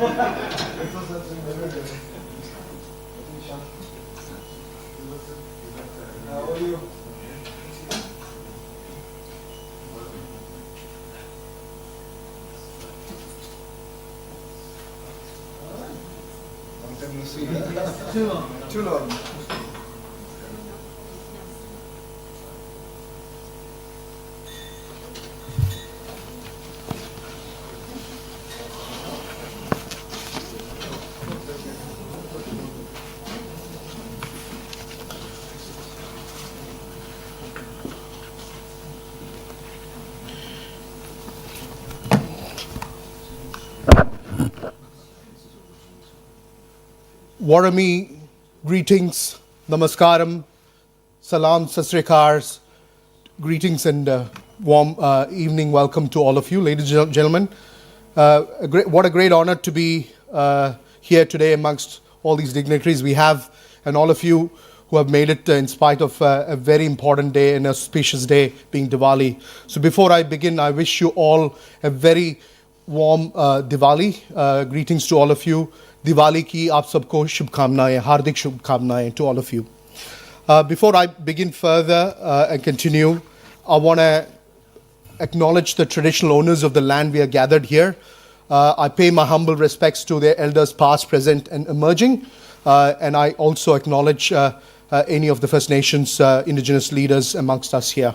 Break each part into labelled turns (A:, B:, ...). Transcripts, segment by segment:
A: are you? Long time no see. Too long. Too long.
B: Warami, greetings, namaskaram, salam, sasrikars, greetings and warm evening welcome to all of you, ladies and gentlemen. What a great honor to be here today amongst all these dignitaries we have and all of you who have made it in spite of a very important day and auspicious day being Diwali. So before I begin, I wish you all a very warm Diwali. Greetings to all of you. Diwali ki aap sabko shubhkamnaएं, hardik shubhkamnaएं to all of you. Before I begin further and continue, I want to acknowledge the traditional owners of the land we are gathered here. I pay my humble respects to their elders past, present and emerging. And I also acknowledge any of the First Nations indigenous leaders amongst us here.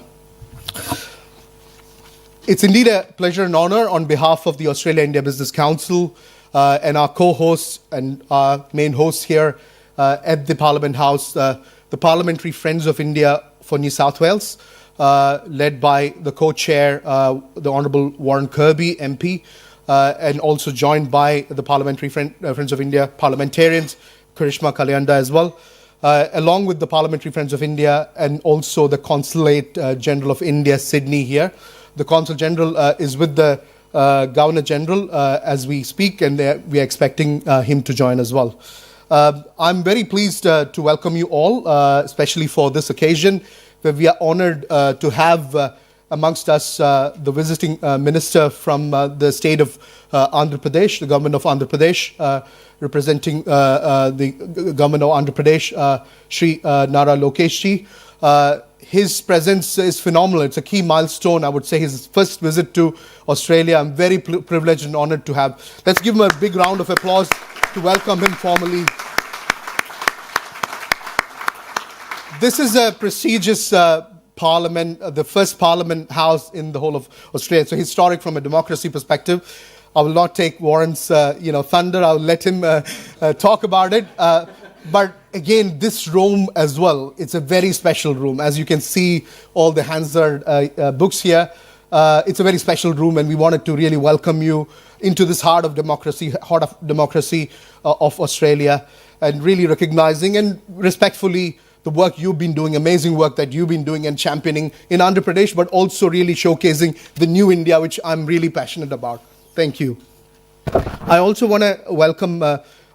B: It's indeed a pleasure and honor on behalf of the Australia-India Business Council and our co-hosts and our main hosts here at the Parliament House, the Parliamentary Friends of India for New South Wales, led by the co-chair, the Honourable Warren Kirby, MP, and also joined by the Parliamentary Friends of India parliamentarians, Karishma Kalyanda as well, along with the Parliamentary Friends of India and also the Consulate General of India, Sydney here. The Consul General is with the Governor General as we speak, and we are expecting him to join as well. I'm very pleased to welcome you all, especially for this occasion, where we are honoured to have amongst us the visiting minister from the state of Andhra Pradesh, the government of Andhra Pradesh, representing the government of Andhra Pradesh, Shri Nara Lokesh. His presence is phenomenal. It's a key milestone, I would say, his first visit to Australia. I'm very privileged and honoured to have. Let's give him a big round of applause to welcome him formally. This is a prestigious parliament, the first parliament house in the whole of Australia. So historic from a democracy perspective. I will not take Warren's thunder. I'll let him talk about it. But again, this room as well, it's a very special room. As you can see, all the Hansard books here. It's a very special room, and we wanted to really welcome you into this heart of democracy of Australia, and really recognizing and respectfully the work you've been doing, amazing work that you've been doing and championing in Andhra Pradesh, but also really showcasing the new India, which I'm really passionate about. Thank you. I also want to welcome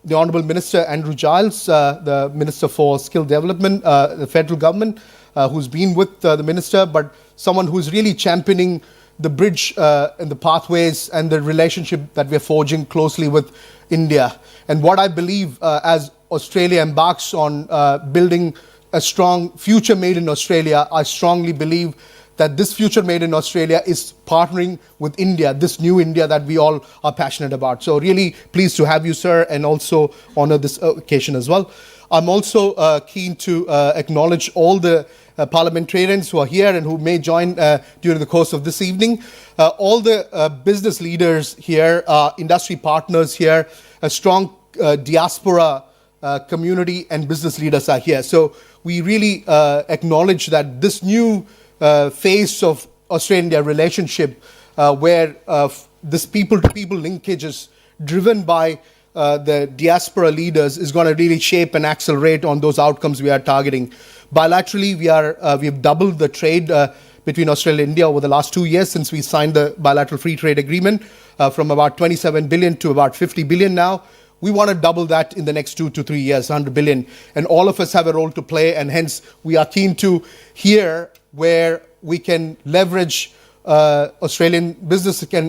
B: the Honourable Minister Andrew Giles, the Minister for Skill Development, the federal government, who's been with the Minister, but someone who's really championing the bridge and the pathways and the relationship that we're forging closely with India. And what I believe as Australia embarks on building a strong future made in Australia, I strongly believe that this future made in Australia is partnering with India, this new India that we all are passionate about. So really pleased to have you, sir, and also honor this occasion as well. I'm also keen to acknowledge all the parliamentarians who are here and who may join during the course of this evening. All the business leaders here, industry partners here, a strong diaspora community and business leaders are here. So we really acknowledge that this new phase of Australia-India relationship where this people-to-people linkage is driven by the diaspora leaders is going to really shape and accelerate on those outcomes we are targeting. Bilaterally, we've doubled the trade between Australia and India over the last 2 years since we signed the bilateral free trade agreement from about 27 billion to about 50 billion now. We want to double that in the next 2 to 3 years, 100 billion. And all of us have a role to play, and hence we are keen to hear where we can leverage Australian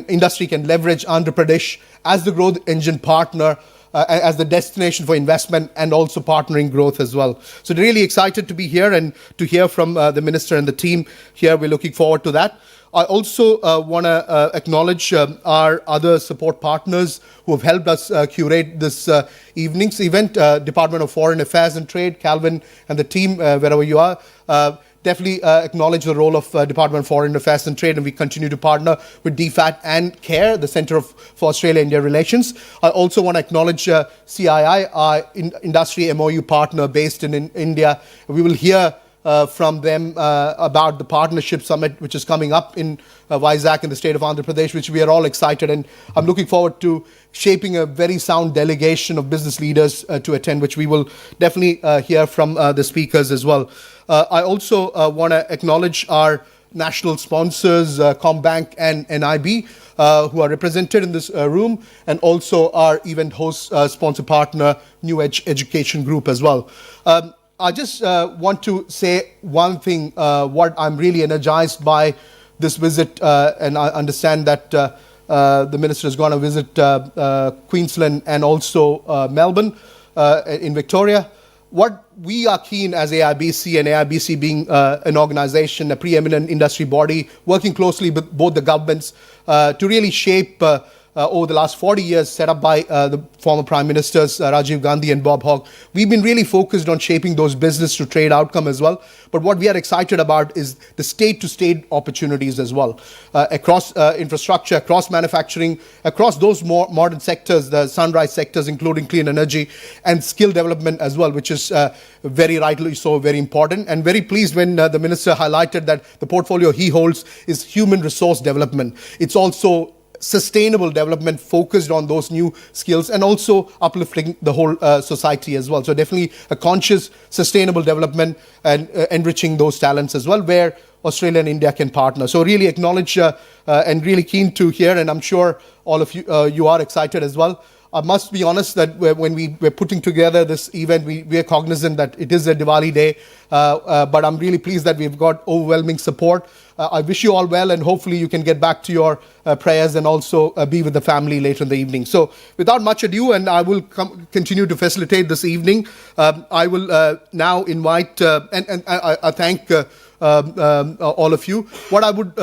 B: industry can leverage Andhra Pradesh as the growth engine partner, as the destination for investment and also partnering growth as well. So really excited to be here and to hear from the Minister and the team here. We're looking forward to that. I also want to acknowledge our other support partners who have helped us curate this evening's event. Department of Foreign Affairs and Trade, Calvin and the team, wherever you are. Definitely acknowledge the role of Department of Foreign Affairs and Trade, and we continue to partner with DFAT and CARE, the Centre for Australia-India Relations. I also want to acknowledge CII, our industry MOU partner based in India. We will hear from them about the partnership summit which is coming up in Vizag in the state of Andhra Pradesh, which we are all excited, and I'm looking forward to shaping a very sound delegation of business leaders to attend, which we will definitely hear from the speakers as well. I also want to acknowledge our national sponsors, Combank and NIB, who are represented in this room, and also our event host sponsor partner, New Edge Education Group as well. I just want to say one thing, what I'm really energized by this visit, and I understand that the Minister is going to visit Queensland and also Melbourne in Victoria. What we are keen as AIBC, and AIBC being an organization, a preeminent industry body, working closely with both the governments to really shape over the last 40 years, set up by the former Prime Ministers Rajiv Gandhi and Bob Hawke. We've been really focused on shaping those business to trade outcome as well. But what we are excited about is the state-to-state opportunities as well, across infrastructure, across manufacturing, across those more modern sectors, the sunrise sectors, including clean energy and skill development as well, which is very rightly so, very important. And very pleased when the Minister highlighted that the portfolio he holds is human resource development. It's also sustainable development focused on those new skills and also uplifting the whole society as well. So definitely a conscious, sustainable development and enriching those talents as well, where Australia and India can partner. So really acknowledge and really keen to hear, and I'm sure all of you you are excited as well. I must be honest that when we were putting together this event, we are cognizant that it is a Diwali day, but I'm really pleased that we've got overwhelming support. I wish you all well, and hopefully you can get back to your prayers and also be with the family later in the evening. So without much ado, and I will continue to facilitate this evening, I will now invite, and I thank all of you. What I would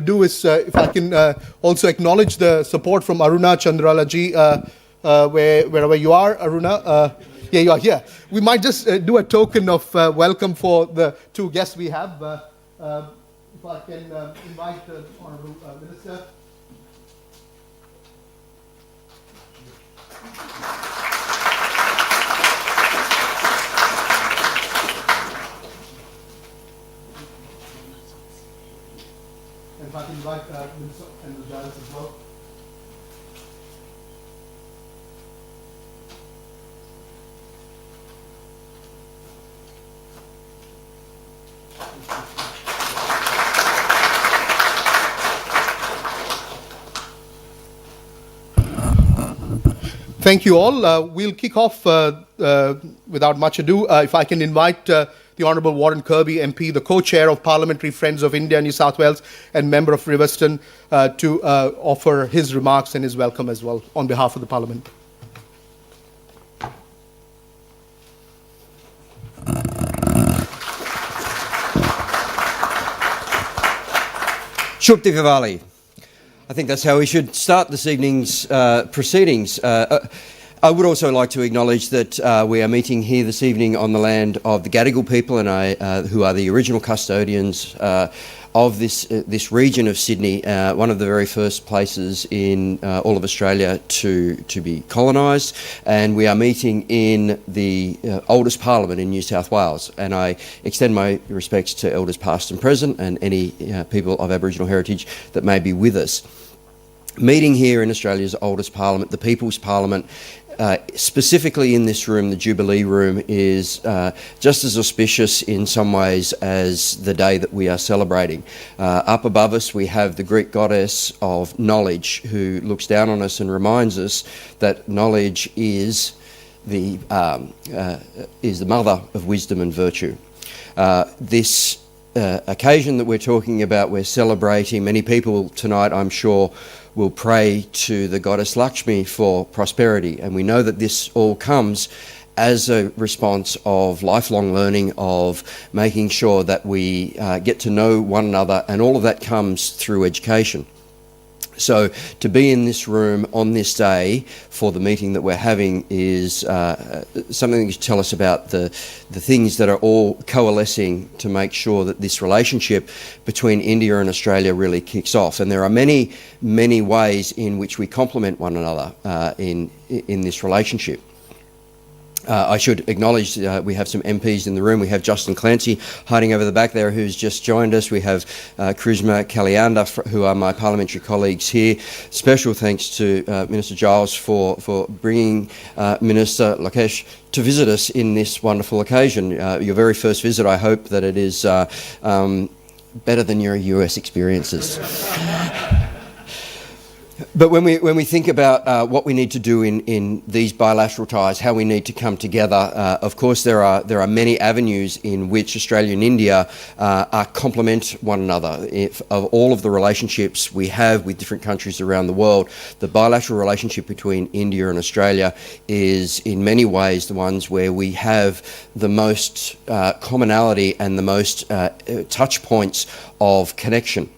B: do is, if I can also acknowledge the support from Aruna Chandralaji, wherever you are, Aruna. Yeah, you are here. We might just do a token of welcome for the two guests we have. If I can invite the Honourable Minister. And if I can invite Minister and the Giles as well. Thank you all. We'll kick off without much ado. If I can invite the Honourable Warren Kirby MP, the co-chair of Parliamentary Friends of India, New South Wales, and member of Riverstone, to offer his remarks and his welcome as well on behalf of the Parliament.
C: Shub Diwali. I think that's how we should start this evening's proceedings. I would also like to acknowledge that we are meeting here this evening on the land of the Gadigal people, and who are the original custodians of this region of Sydney, one of the very first places in all of Australia to be colonised. And we are meeting in the oldest parliament in New South Wales. And I extend my respects to elders past and present, and any people of Aboriginal heritage that may be with us. Meeting here in Australia's oldest parliament, the People's Parliament, specifically in this room, the Jubilee Room, is just as auspicious in some ways as the day that we are celebrating. Up above us we have the Greek goddess of knowledge, who looks down on us and reminds us that knowledge is the mother of wisdom and virtue. This occasion that we're talking about, we're celebrating. Many people tonight, I'm sure, will pray to the goddess Lakshmi for prosperity. And we know that this all comes as a response of lifelong learning, of making sure that we get to know one another, and all of that comes through education. So to be in this room on this day for the meeting that we're having is something to tell us about the things that are all coalescing to make sure that this relationship between India and Australia really kicks off. And there are many, many ways in which we complement one another in this relationship. I should acknowledge we have some MPs in the room. We have Justin Clancy hiding over the back there, who's just joined us. We have Charisma Kalyanda, who are my parliamentary colleagues here. Special thanks to Minister Giles for bringing Minister Lokesh to visit us in this wonderful occasion. Your very first visit. I hope that it is better than your US experiences. But when we think about what we need to do in these bilateral ties, how we need to come together, of course there are many avenues in which Australia and India complement one another. Of all of the relationships we have with different countries around the world, the bilateral relationship between India and Australia is in many ways the ones where we have the most commonality and the most touch points of connection.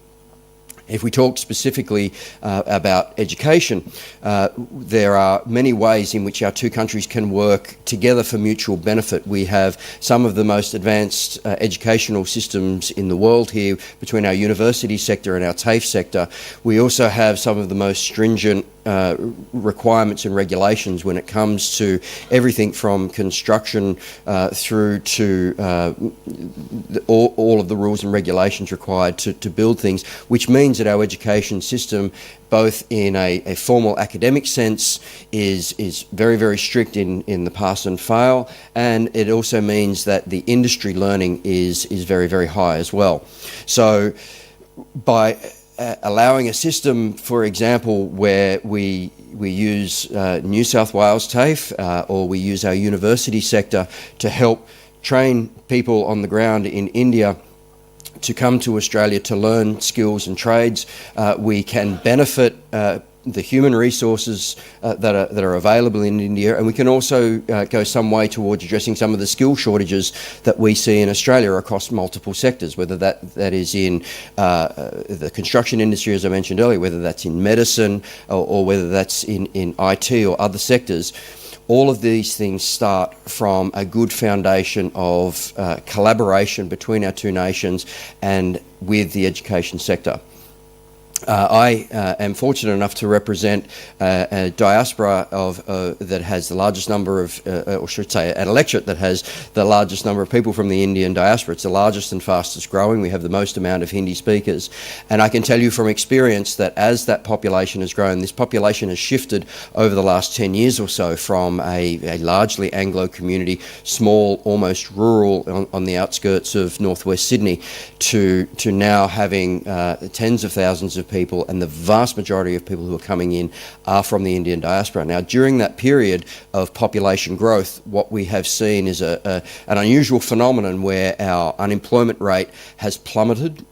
C: If we talk specifically about education, there are many ways in which our two countries can work together for mutual benefit. We have some of the most advanced educational systems in the world here between our university sector and our TAFE sector. We also have some of the most stringent requirements and regulations when it comes to everything from construction through to all of the rules and regulations required to build things, which means that our education system, both in a formal academic sense, is very, very strict in the pass and fail, and it also means that the industry learning is very, very high as well. So by allowing a system, for example, where we use New South Wales TAFE or we use our university sector to help train people on the ground in India to come to Australia to learn skills and trades, we can benefit the human resources that are available in India, and we can also go some way towards addressing some of the skill shortages that we see in Australia across multiple sectors, whether that is in the construction industry, as I mentioned earlier, whether that's in medicine or whether that's in IT or other sectors. All of these things start from a good foundation of collaboration between our two nations and with the education sector. I am fortunate enough to represent a diaspora that has the largest number of, or should say, an electorate that has the largest number of people from the Indian diaspora. It's the largest and fastest growing. We have the most amount of Hindi speakers. And I can tell you from experience that as that population has grown, this population has shifted over the last 10 years or so from a largely Anglo community, small, almost rural on the outskirts of northwest Sydney, to now having tens of thousands of people, and the vast majority of people who are coming in are from the Indian diaspora. Now, during that period of population growth, what we have seen is an unusual phenomenon where our unemployment rate has plummeted.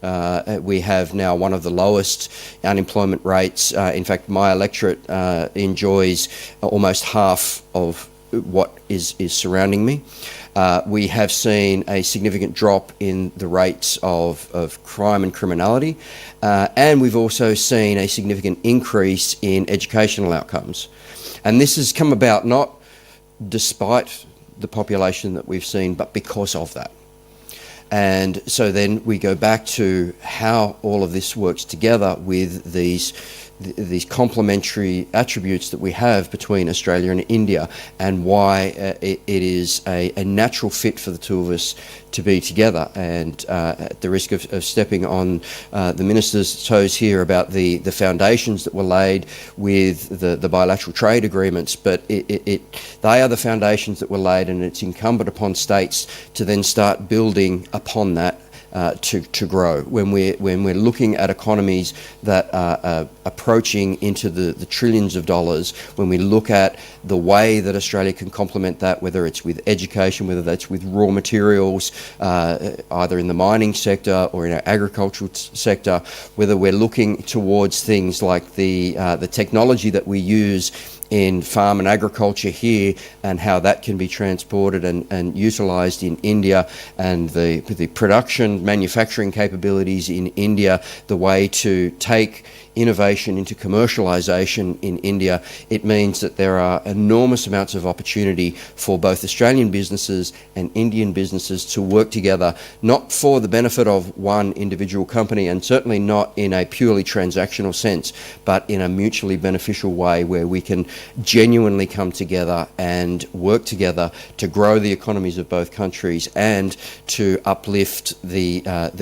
C: We have now one of the lowest unemployment rates. In fact, my electorate enjoys almost half of what is surrounding me. We have seen a significant drop in the rates of crime and criminality, and we've also seen a significant increase in educational outcomes. And this has come about not despite the population that we've seen, but because of that. And so then we go back to how all of this works together with these complementary attributes that we have between Australia and India, and why it is a natural fit for the two of us to be together. And at the risk of stepping on the Minister's toes here about the foundations that were laid with the bilateral trade agreements, but they are the foundations that were laid, and it's incumbent upon states to then start building upon that to grow. When we're looking at economies that are approaching into the trillions of dollars, when we look at the way that Australia can complement that, whether it's with education, whether that's with raw materials, either in the mining sector or in our agricultural sector, whether we're looking towards things like the technology that we use in farm and agriculture here and how that can be transported and utilised in India, and the production manufacturing capabilities in India, the way to take innovation into commercialisation in India, it means that there are enormous amounts of opportunity for both Australian businesses and Indian businesses to work together, not for the benefit of one individual company and certainly not in a purely transactional sense, but in a mutually beneficial way where we can genuinely come together and work together to grow the economies of both countries and to uplift the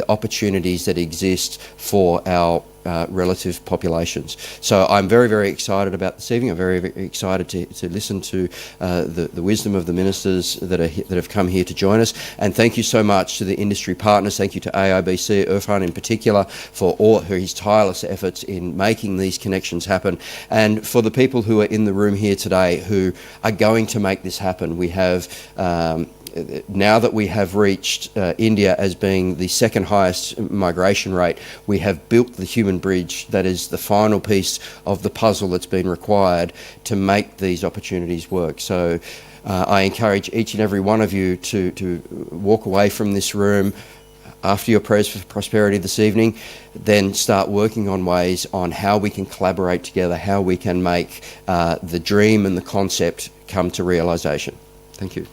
C: opportunities that exist for our relative populations. So I'm very, very excited about this evening. I'm very, very excited to listen to the wisdom of the ministers that have come here to join us. And thank you so much to the industry partners. Thank you to AIBC, Irfan in particular, for all his tireless efforts in making these connections happen. And for the people who are in the room here today who are going to make this happen, we have now that we have reached India as being the second highest migration rate, we have built the human bridge that is the final piece of the puzzle that's been required to make these opportunities work. So I encourage each and every one of you to walk away from this room after your prayers for prosperity this evening, then start working on ways on how we can collaborate together, how we can make the dream and the concept come to realisation. Thank you.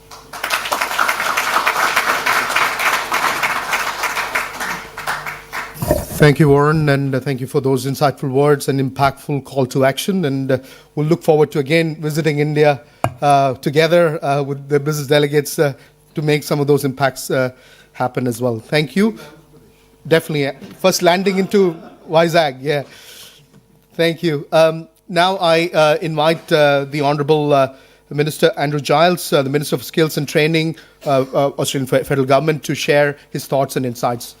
B: Thank you, Warren, and thank you for those insightful words and impactful call to action. And we'll look forward to again visiting India together with the business delegates to make some of those impacts happen as well. Thank you. Definitely. First landing into Vizag. Yeah. Thank you. Now I invite the Honourable Minister Andrew Giles, the Minister of Skills and Training, Australian Federal Government, to share his thoughts and insights.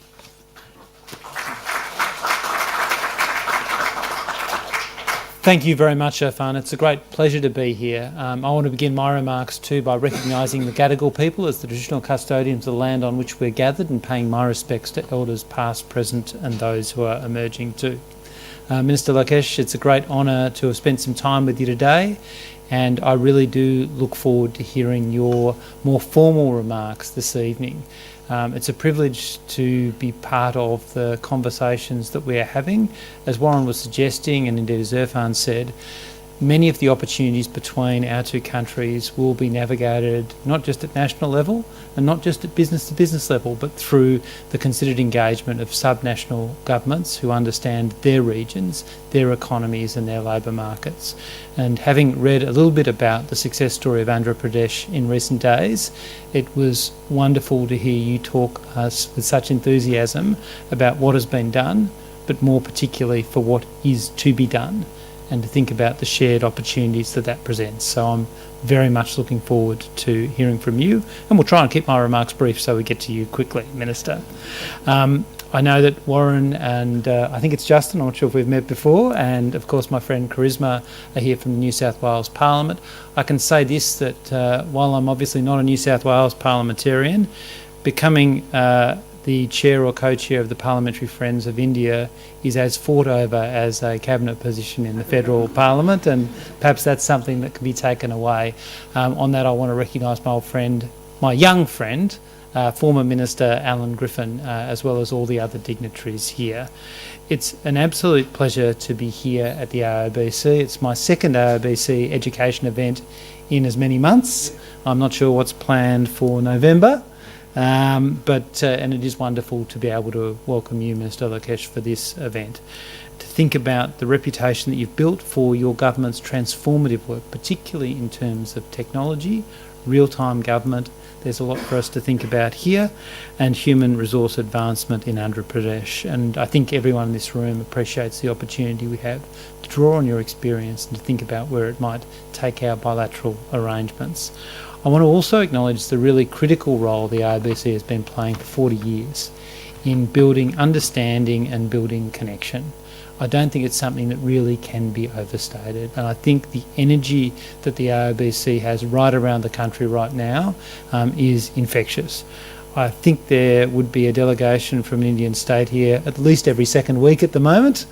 D: Thank you very much, Irfan. It's a great pleasure to be here. I want to begin my remarks too by recognising the Gadigal people as the traditional custodians of the land on which we're gathered, and paying my respects to elders past, present and those who are emerging too. Minister Lokesh, it's a great honour to have spent some time with you today, and I really do look forward to hearing your more formal remarks this evening. It's a privilege to be part of the conversations that we are having. As Warren was suggesting, and indeed as Irfan said, many of the opportunities between our two countries will be navigated not just at national level and not just at business to business level, but through the considered engagement of subnational governments who understand their regions, their economies and their labour markets. And having read a little bit about the success story of Andhra Pradesh in recent days, it was wonderful to hear you talk us with such enthusiasm about what has been done, but more particularly for what is to be done, and to think about the shared opportunities that presents. So I'm very much looking forward to hearing from you, and we'll try and keep my remarks brief so we get to you quickly, Minister. I know that Warren and I think it's Justin, I'm not sure if we've met before, and of course my friend Charisma are here from the New South Wales Parliament. I can say this, that while I'm obviously not a New South Wales parliamentarian, becoming the chair or co-chair of the Parliamentary Friends of India is as fought over as a cabinet position in the federal parliament, and perhaps that's something that can be taken away. On that, I want to recognise my old friend, my young friend, former Minister Alan Griffin, as well as all the other dignitaries here. It's an absolute pleasure to be here at the AIBC. It's my second AIBC education event in as many months. I'm not sure what's planned for November. And it is wonderful to be able to welcome you, Minister Lokesh, for this event. To think about the reputation that you've built for your government's transformative work, particularly in terms of technology, real-time government. There's a lot for us to think about here, and human resource advancement in Andhra Pradesh. And I think everyone in this room appreciates the opportunity we have to draw on your experience and to think about where it might take our bilateral arrangements. I want to also acknowledge the really critical role the AIBC has been playing for 40 years in building understanding and building connection. I don't think it's something that really can be overstated. And I think the energy that the AOBC has right around the country right now is infectious. I think there would be a delegation from an Indian state here at least every second week at the moment,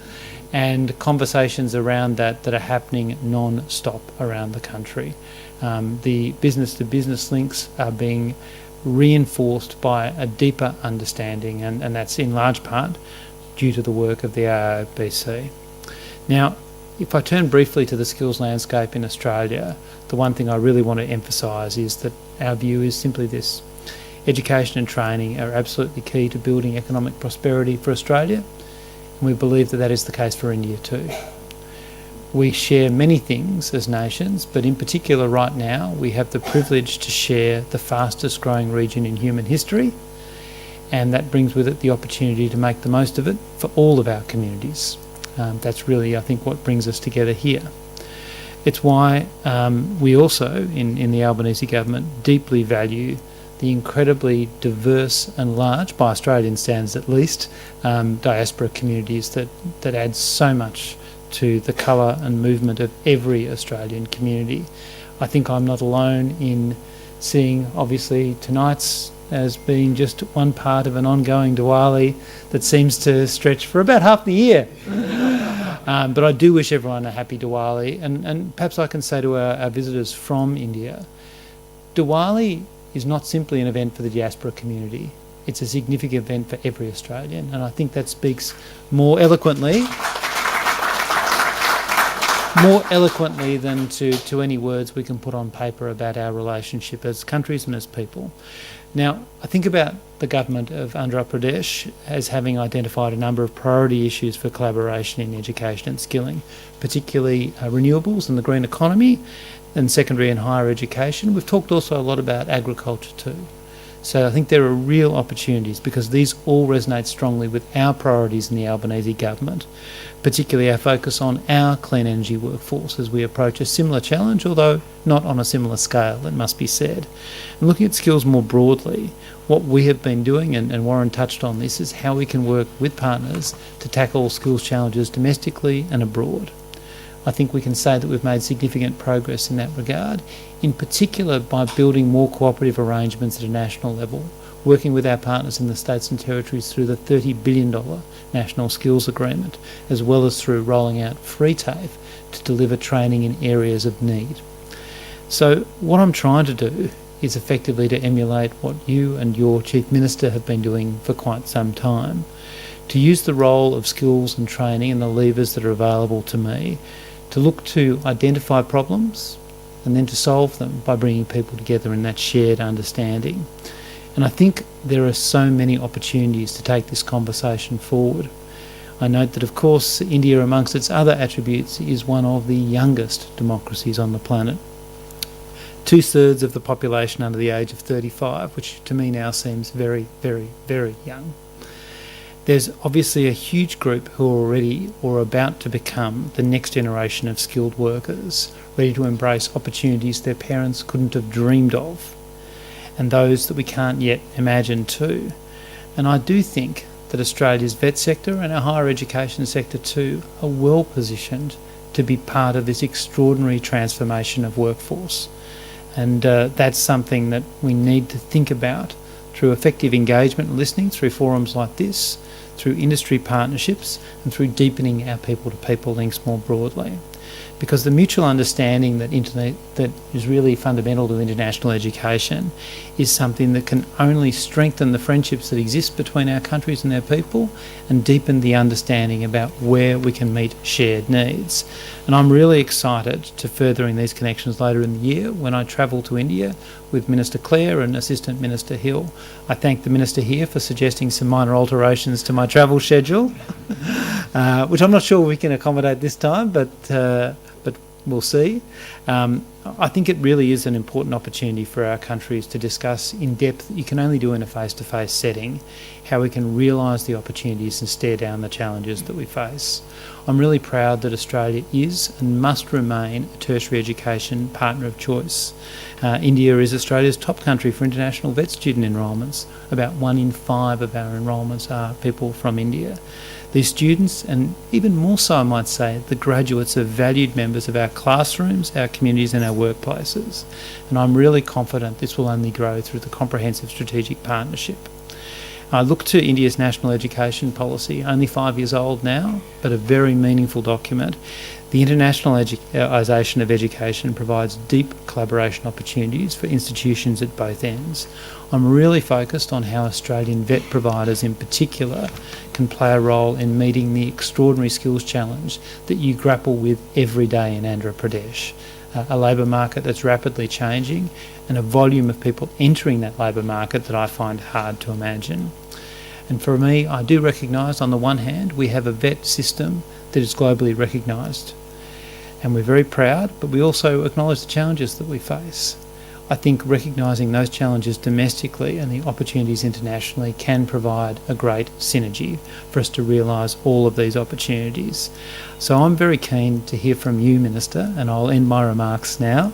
D: and conversations around that are happening non-stop around the country. The business-to-business links are being reinforced by a deeper understanding, and that's in large part due to the work of the AOBC. Now, if I turn briefly to the skills landscape in Australia, the one thing I really want to emphasise is that our view is simply this. Education and training are absolutely key to building economic prosperity for Australia, and we believe that that is the case for India too. We share many things as nations, but in particular right now we have the privilege to share the fastest growing region in human history, and that brings with it the opportunity to make the most of it for all of our communities. That's really, I think, what brings us together here. It's why we also, in the Albanese government, deeply value the incredibly diverse and large, by Australian standards at least, diaspora communities that add so much to the colour and movement of every Australian community. I think I'm not alone in seeing, obviously, tonight's as being just one part of an ongoing Diwali that seems to stretch for about half the year. But I do wish everyone a happy Diwali, and perhaps I can say to our visitors from India, Diwali is not simply an event for the diaspora community, it's a significant event for every Australian, and I think that speaks more eloquently than to any words we can put on paper about our relationship as countries and as people. Now, I think about the government of Andhra Pradesh as having identified a number of priority issues for collaboration in education and skilling, particularly renewables and the green economy, and secondary and higher education. We've talked also a lot about agriculture too. So I think there are real opportunities because these all resonate strongly with our priorities in the Albanese government, particularly our focus on our clean energy workforce as we approach a similar challenge, although not on a similar scale, it must be said. And looking at skills more broadly, what we have been doing, and Warren touched on this, is how we can work with partners to tackle skills challenges domestically and abroad. I think we can say that we've made significant progress in that regard, in particular by building more cooperative arrangements at a national level, working with our partners in the states and territories through the $30 billion National Skills Agreement, as well as through rolling out free TAFE to deliver training in areas of need. So what I'm trying to do is effectively to emulate what you and your Chief Minister have been doing for quite some time, to use the role of skills and training and the levers that are available to me to look to identify problems and then to solve them by bringing people together in that shared understanding. And I think there are so many opportunities to take this conversation forward. I note that, of course, India, amongst its other attributes, is one of the youngest democracies on the planet. 2/3 of the population under the age of 35, which to me now seems very, very, very young. There's obviously a huge group who are already or about to become the next generation of skilled workers, ready to embrace opportunities their parents couldn't have dreamed of, and those that we can't yet imagine too. And I do think that Australia's vet sector and our higher education sector too are well positioned to be part of this extraordinary transformation of workforce. And that's something that we need to think about through effective engagement and listening, through forums like this, through industry partnerships, and through deepening our people-to-people links more broadly. Because the mutual understanding that is really fundamental to international education is something that can only strengthen the friendships that exist between our countries and their people and deepen the understanding about where we can meet shared needs. And I'm really excited to furthering these connections later in the year when I travel to India with Minister Clare and Assistant Minister Hill. I thank the Minister here for suggesting some minor alterations to my travel schedule, which I'm not sure we can accommodate this time, but we'll see. I think it really is an important opportunity for our countries to discuss in depth, you can only do in a face-to-face setting, how we can realise the opportunities and stare down the challenges that we face. I'm really proud that Australia is and must remain a tertiary education partner of choice. India is Australia's top country for international vet student enrolments. About 1 in 5 of our enrolments are people from India. These students, and even more so I might say, the graduates are valued members of our classrooms, our communities and our workplaces. And I'm really confident this will only grow through the comprehensive strategic partnership. I look to India's national education policy, only 5 years old now, but a very meaningful document. The internationalisation of education provides deep collaboration opportunities for institutions at both ends. I'm really focused on how Australian vet providers in particular can play a role in meeting the extraordinary skills challenge that you grapple with every day in Andhra Pradesh. A labour market that's rapidly changing and a volume of people entering that labour market that I find hard to imagine. And for me, I do recognise, on the one hand, we have a vet system that is globally recognised. And we're very proud, but we also acknowledge the challenges that we face. I think recognising those challenges domestically and the opportunities internationally can provide a great synergy for us to realise all of these opportunities. So I'm very keen to hear from you, Minister, and I'll end my remarks now,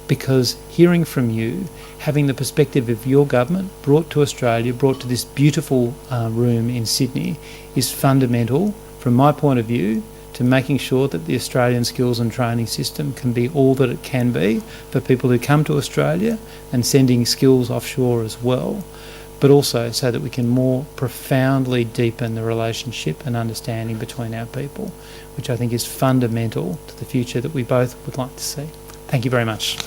D: because hearing from you, having the perspective of your government brought to Australia, brought to this beautiful room in Sydney, is fundamental, from my point of view, to making sure that the Australian skills and training system can be all that it can be for people who come to Australia and sending skills offshore as well, but also so that we can more profoundly deepen the relationship and understanding between our people, which I think is fundamental to the future that we both would like to see. Thank you very much.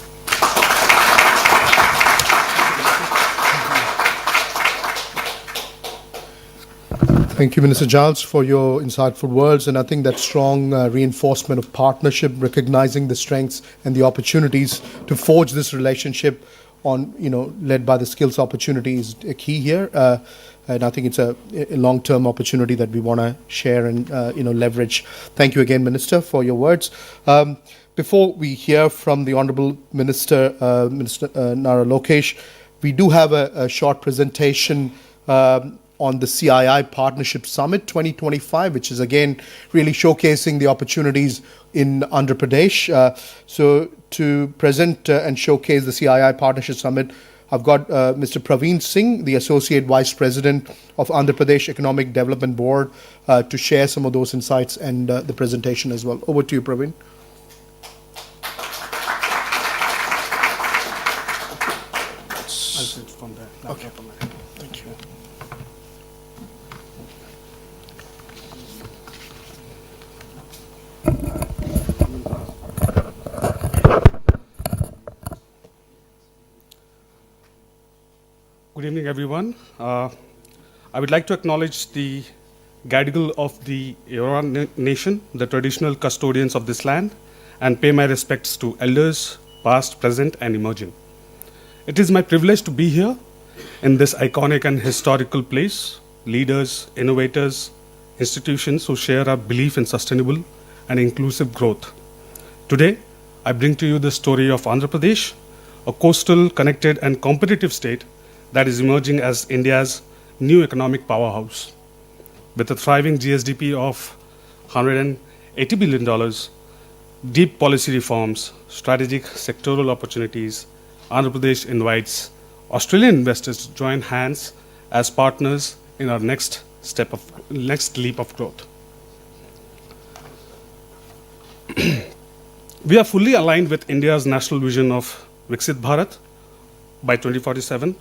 B: Thank you, Minister Giles, for your insightful words. And I think that strong reinforcement of partnership, recognizing the strengths and the opportunities to forge this relationship on, led by the skills opportunity is a key here. And I think it's a long-term opportunity that we want to share and, leverage. Thank you again, Minister, for your words. Before we hear from the Honourable Minister, Minister Nara Lokesh, we do have a short presentation on the CII Partnership Summit 2025, which is again really showcasing the opportunities in Andhra Pradesh. So to present and showcase the CII Partnership Summit, I've got Mr. Praveen Singh, the Associate Vice President of Andhra Pradesh Economic Development Board, to share some of those insights and the presentation as well. Over to you, Praveen.
E: I'll sit from there.
B: Okay. Thank you.
E: Good evening, everyone. I would like to acknowledge the Gadigal of the Eora Nation, the traditional custodians of this land, and pay my respects to elders, past, present, and emerging. It is my privilege to be here in this iconic and historical place. Leaders, innovators, institutions who share our belief in sustainable and inclusive growth. Today, I bring to you the story of Andhra Pradesh, a coastal, connected, and competitive state that is emerging as India's new economic powerhouse. With a thriving GSDP of $180 billion, deep policy reforms, strategic sectoral opportunities, Andhra Pradesh invites Australian investors to join hands as partners in our next leap of growth. We are fully aligned with India's national vision of Viksit Bharat by 2047,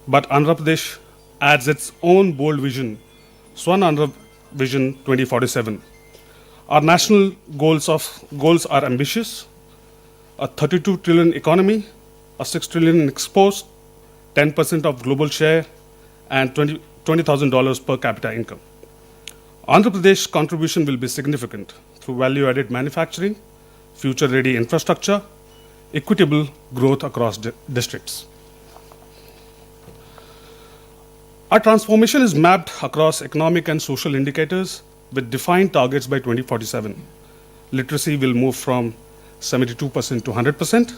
E: but Andhra Pradesh adds its own bold vision, Swan Andhra Vision 2047. Our national goals are ambitious: a 32 trillion economy, a 6 trillion in exports, 10% of global share, and $20,000 per capita income. Andhra Pradesh contribution will be significant through value-added manufacturing, future-ready infrastructure, equitable growth across districts. Our transformation is mapped across economic and social indicators with defined targets by 2047. Literacy will move from 72% to 100%.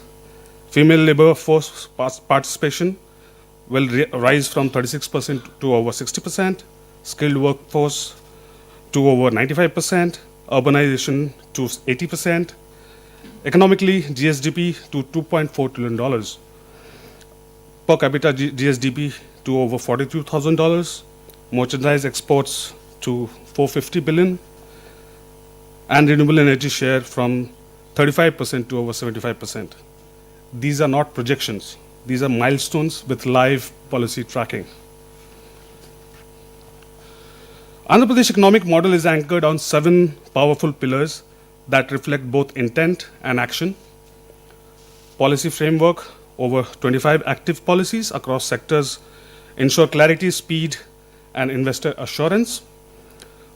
E: Female labor force participation will rise from 36% to over 60%. Skilled workforce to over 95%. Urbanization to 80%. Economically, GSDP to $2.4 trillion. Per capita GSDP to over $42,000. Merchandise exports to $450 billion. And renewable energy share from 35% to over 75%. These are not projections. These are milestones with live policy tracking. Andhra Pradesh economic model is anchored on 7 powerful pillars that reflect both intent and action. Policy framework, over 25 active policies across sectors ensure clarity, speed, and investor assurance.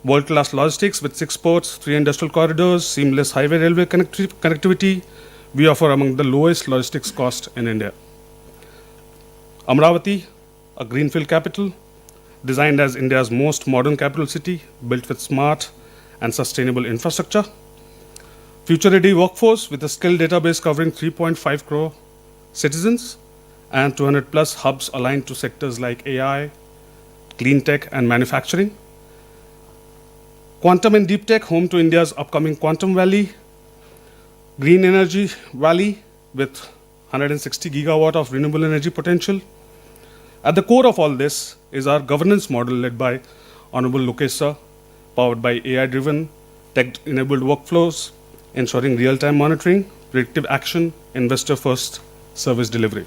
E: World-class logistics with 6 ports, 3 industrial corridors, seamless highway railway connectivity. We offer among the lowest logistics cost in India. Amravati, a greenfield capital, designed as India's most modern capital city, built with smart and sustainable infrastructure. Future-ready workforce with a skill database covering 3.5 crore citizens and 200 plus hubs aligned to sectors like AI, clean tech, and manufacturing. Quantum and deep tech, home to India's upcoming Quantum Valley. Green Energy Valley with 160 gigawatt of renewable energy potential. At the core of all this is our governance model led by Honorable Lokesh sir, powered by AI-driven, tech-enabled workflows, ensuring real-time monitoring, predictive action, investor-first service delivery.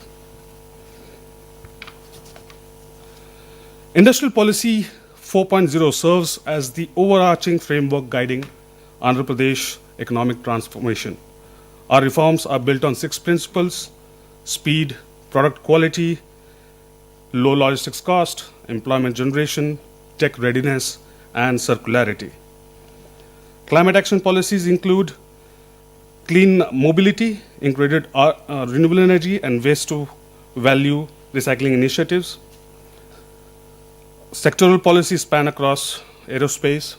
E: Industrial Policy 4.0 serves as the overarching framework guiding Andhra Pradesh economic transformation. Our reforms are built on 6 principles: speed, product quality, low logistics cost, employment generation, tech readiness, and circularity. Climate action policies include clean mobility, included renewable energy and waste to value recycling initiatives. Sectoral policies span across aerospace,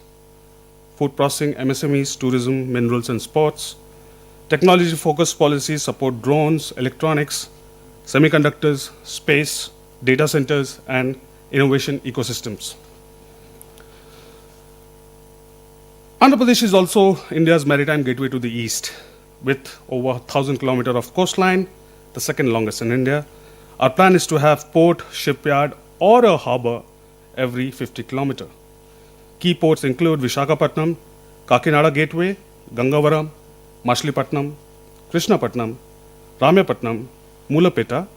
E: food processing, MSMEs, tourism, minerals, and sports. Technology-focused policies support drones, electronics, semiconductors, space, data centers, and innovation ecosystems. Andhra Pradesh is also India's maritime gateway to the east, with over 1,000 kilometers of coastline, the second longest in India. Our plan is to have port, shipyard, or a harbor every 50 kilometers. Key ports include Visakhapatnam, Kakinada Gateway, Gangavaram, Machilipatnam, Krishnapatnam, Ramyapatnam, Mulapeta.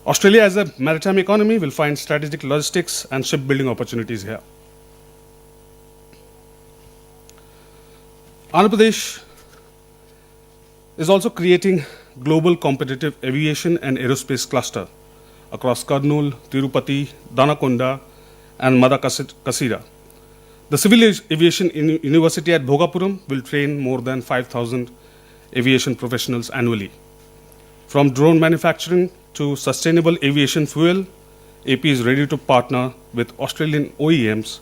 E: Australia as a maritime economy will find strategic logistics and shipbuilding opportunities here. Andhra Pradesh is also creating global competitive aviation and aerospace cluster across Kurnool, Tirupati, Danakonda, and Madakasira. The Civil Aviation University at Bhogapuram will train more than 5,000 aviation professionals annually. From drone manufacturing to sustainable aviation fuel, AP is ready to partner with Australian OEMs,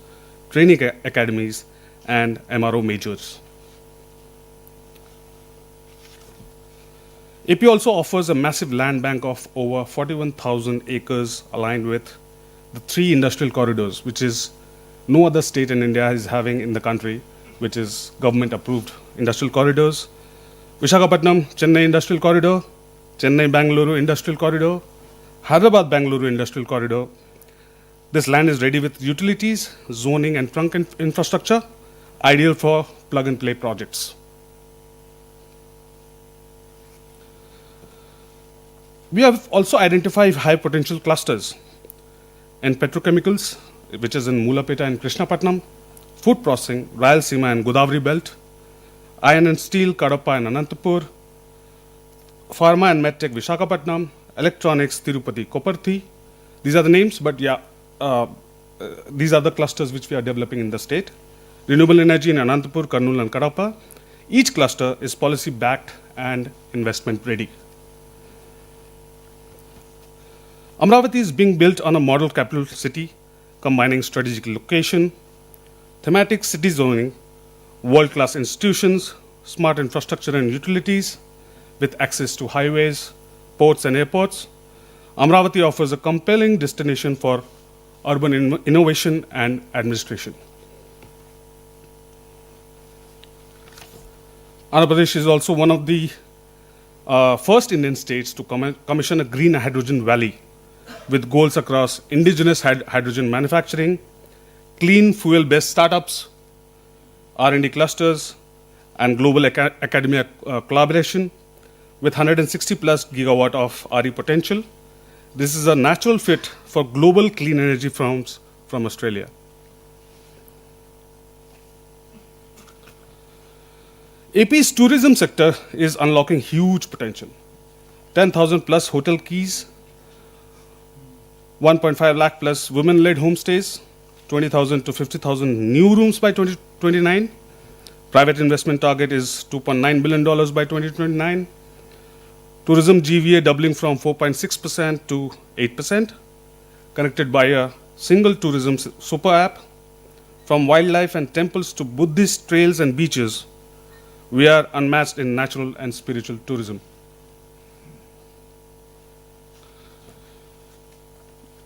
E: training academies, and MRO majors. AP also offers a massive land bank of over 41,000 acres aligned with the 3 industrial corridors, which is no other state in India is having in the country, which is government-approved industrial corridors. Visakhapatnam, Chennai Industrial Corridor, Chennai-Bangalore Industrial Corridor, Hyderabad-Bangalore Industrial Corridor. This land is ready with utilities, zoning, and trunk infrastructure, ideal for plug-and-play projects. We have also identified high-potential clusters in petrochemicals, which is in Mulapeta and Krishnapatnam, food processing, Rayalaseema and Godavari Belt, iron and steel, Kadapa and Anantapur, pharma and medtech, Visakhapatnam, electronics, Tirupati, Koparthi. These are the names, but these are the clusters which we are developing in the state. Renewable energy in Anantapur, Kurnool, and Kadapa. Each cluster is policy-backed and investment-ready. Amravati is being built on a model capital city, combining strategic location, thematic city zoning, world-class institutions, smart infrastructure and utilities with access to highways, ports, and airports. Amravati offers a compelling destination for urban innovation and administration. Andhra Pradesh is also one of the first Indian states to commission a green hydrogen valley with goals across indigenous hydrogen manufacturing, clean fuel-based startups, R&D clusters, and global academia collaboration with 160 plus gigawatt of RE potential. This is a natural fit for global clean energy firms from Australia. AP's tourism sector is unlocking huge potential. 10,000 plus hotel keys, 1.5 lakh plus women-led homestays, 20,000 to 50,000 new rooms by 2029. Private investment target is $2.9 billion by 2029. Tourism GVA doubling from 4.6% to 8%, connected by a single tourism super app. From wildlife and temples to Buddhist trails and beaches, we are unmatched in natural and spiritual tourism.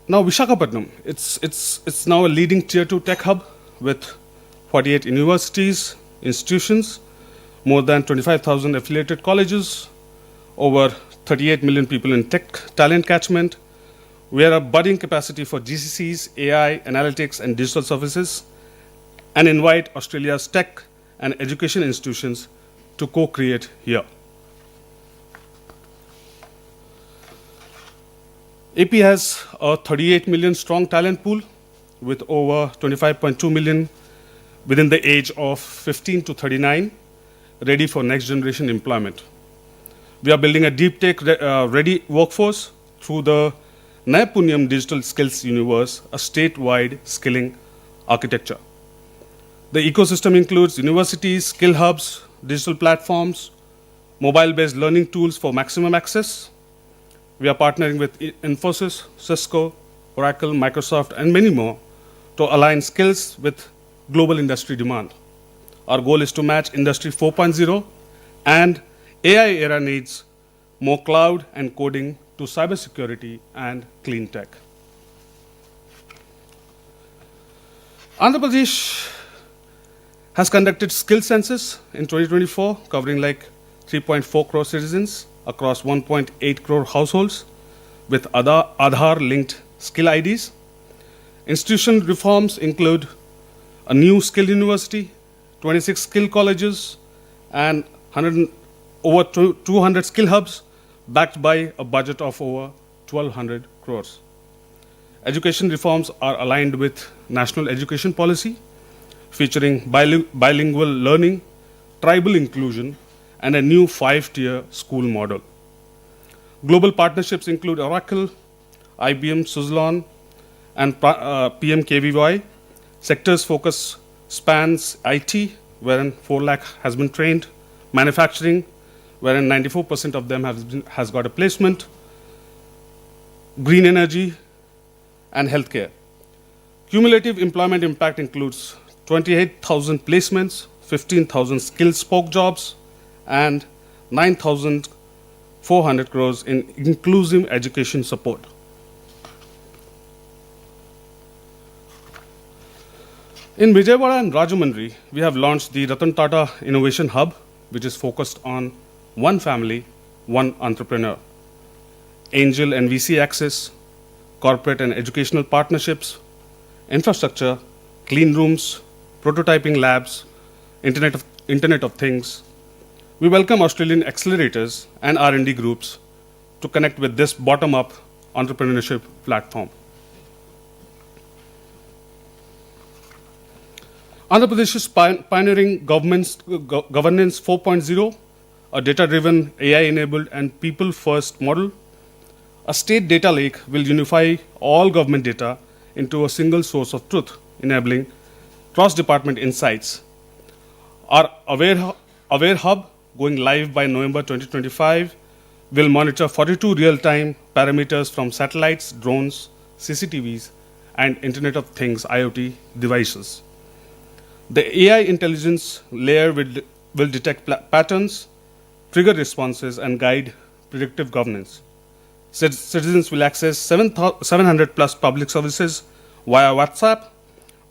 E: Now, Visakhapatnam, it's now a leading tier 2 tech hub with 48 universities, institutions, more than 25,000 affiliated colleges, over 38 million people in tech talent catchment. We are a budding capacity for GCCs, AI, analytics, and digital services, and invite Australia's tech and education institutions to co-create here. AP has a 38 million strong talent pool with over 25.2 million within the age of 15 to 39, ready for next generation employment. We are building a deep tech ready workforce through the Naipunyam Digital Skills Universe, a statewide skilling architecture. The ecosystem includes universities, skill hubs, digital platforms, mobile-based learning tools for maximum access. We are partnering with Infosys, Cisco, Oracle, Microsoft, and many more to align skills with global industry demand. Our goal is to match Industry 4.0 and AI era needs, more cloud and coding to cybersecurity and clean tech. Andhra Pradesh has conducted skill census in 2024, covering like 3.4 crore citizens across 1.8 crore households with Aadhaar-linked skill IDs. Institutional reforms include a new skill university, 26 skill colleges, and over 200 skill hubs backed by a budget of over 1,200 crores. Education reforms are aligned with national education policy, featuring bilingual learning, tribal inclusion, and a new 5-tier school model. Global partnerships include Oracle, IBM, Suzlon, and PMKVY. Sectors focus spans IT, wherein 4 lakh has been trained, manufacturing, wherein 94% of them has got a placement, green energy, and healthcare. Cumulative employment impact includes 28,000 placements, 15,000 skill spoke jobs, and 9,400 crores in inclusive education support. In Vijayawada and Rajahmundry, we have launched the Ratan Tata Innovation Hub, which is focused on one family, one entrepreneur. Angel and VC access, corporate and educational partnerships, infrastructure, clean rooms, prototyping labs, Internet of Things. We welcome Australian accelerators and R&D groups to connect with this bottom-up entrepreneurship platform. Andhra Pradesh is pioneering governance 4.0, a data-driven, AI-enabled, and people-first model. A state data lake will unify all government data into a single source of truth, enabling cross-department insights. Our Aware Hub, going live by November 2025, will monitor 42 real-time parameters from satellites, drones, CCTVs, and Internet of Things IoT devices. The AI intelligence layer will will detect patterns, trigger responses, and guide predictive governance. Citizens will access 700 plus public services via WhatsApp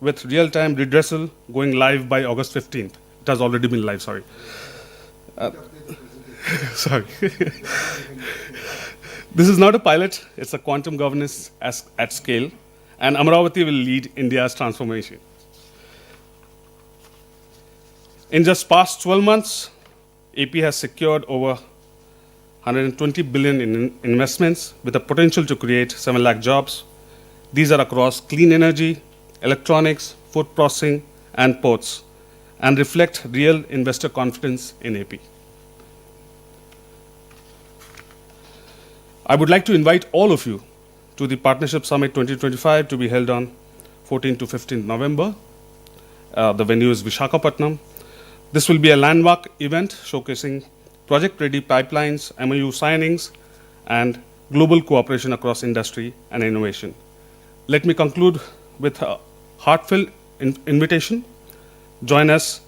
E: with real-time redressal going live by August 15th. It has already been live, sorry. Sorry. This is not a pilot, it's a quantum governance at scale, and Amaravati will lead India's transformation. In just past 12 months, AP has secured over 120 billion in investments with the potential to create 7 lakh jobs. These are across clean energy, electronics, food processing, and ports, and reflect real investor confidence in AP. I would like to invite all of you to the Partnership Summit 2025 to be held on 14 to 15 November. The venue is Visakhapatnam. This will be a landmark event showcasing project-ready pipelines, MOU signings, and global cooperation across industry and innovation. Let me conclude with a heartfelt invitation. Join us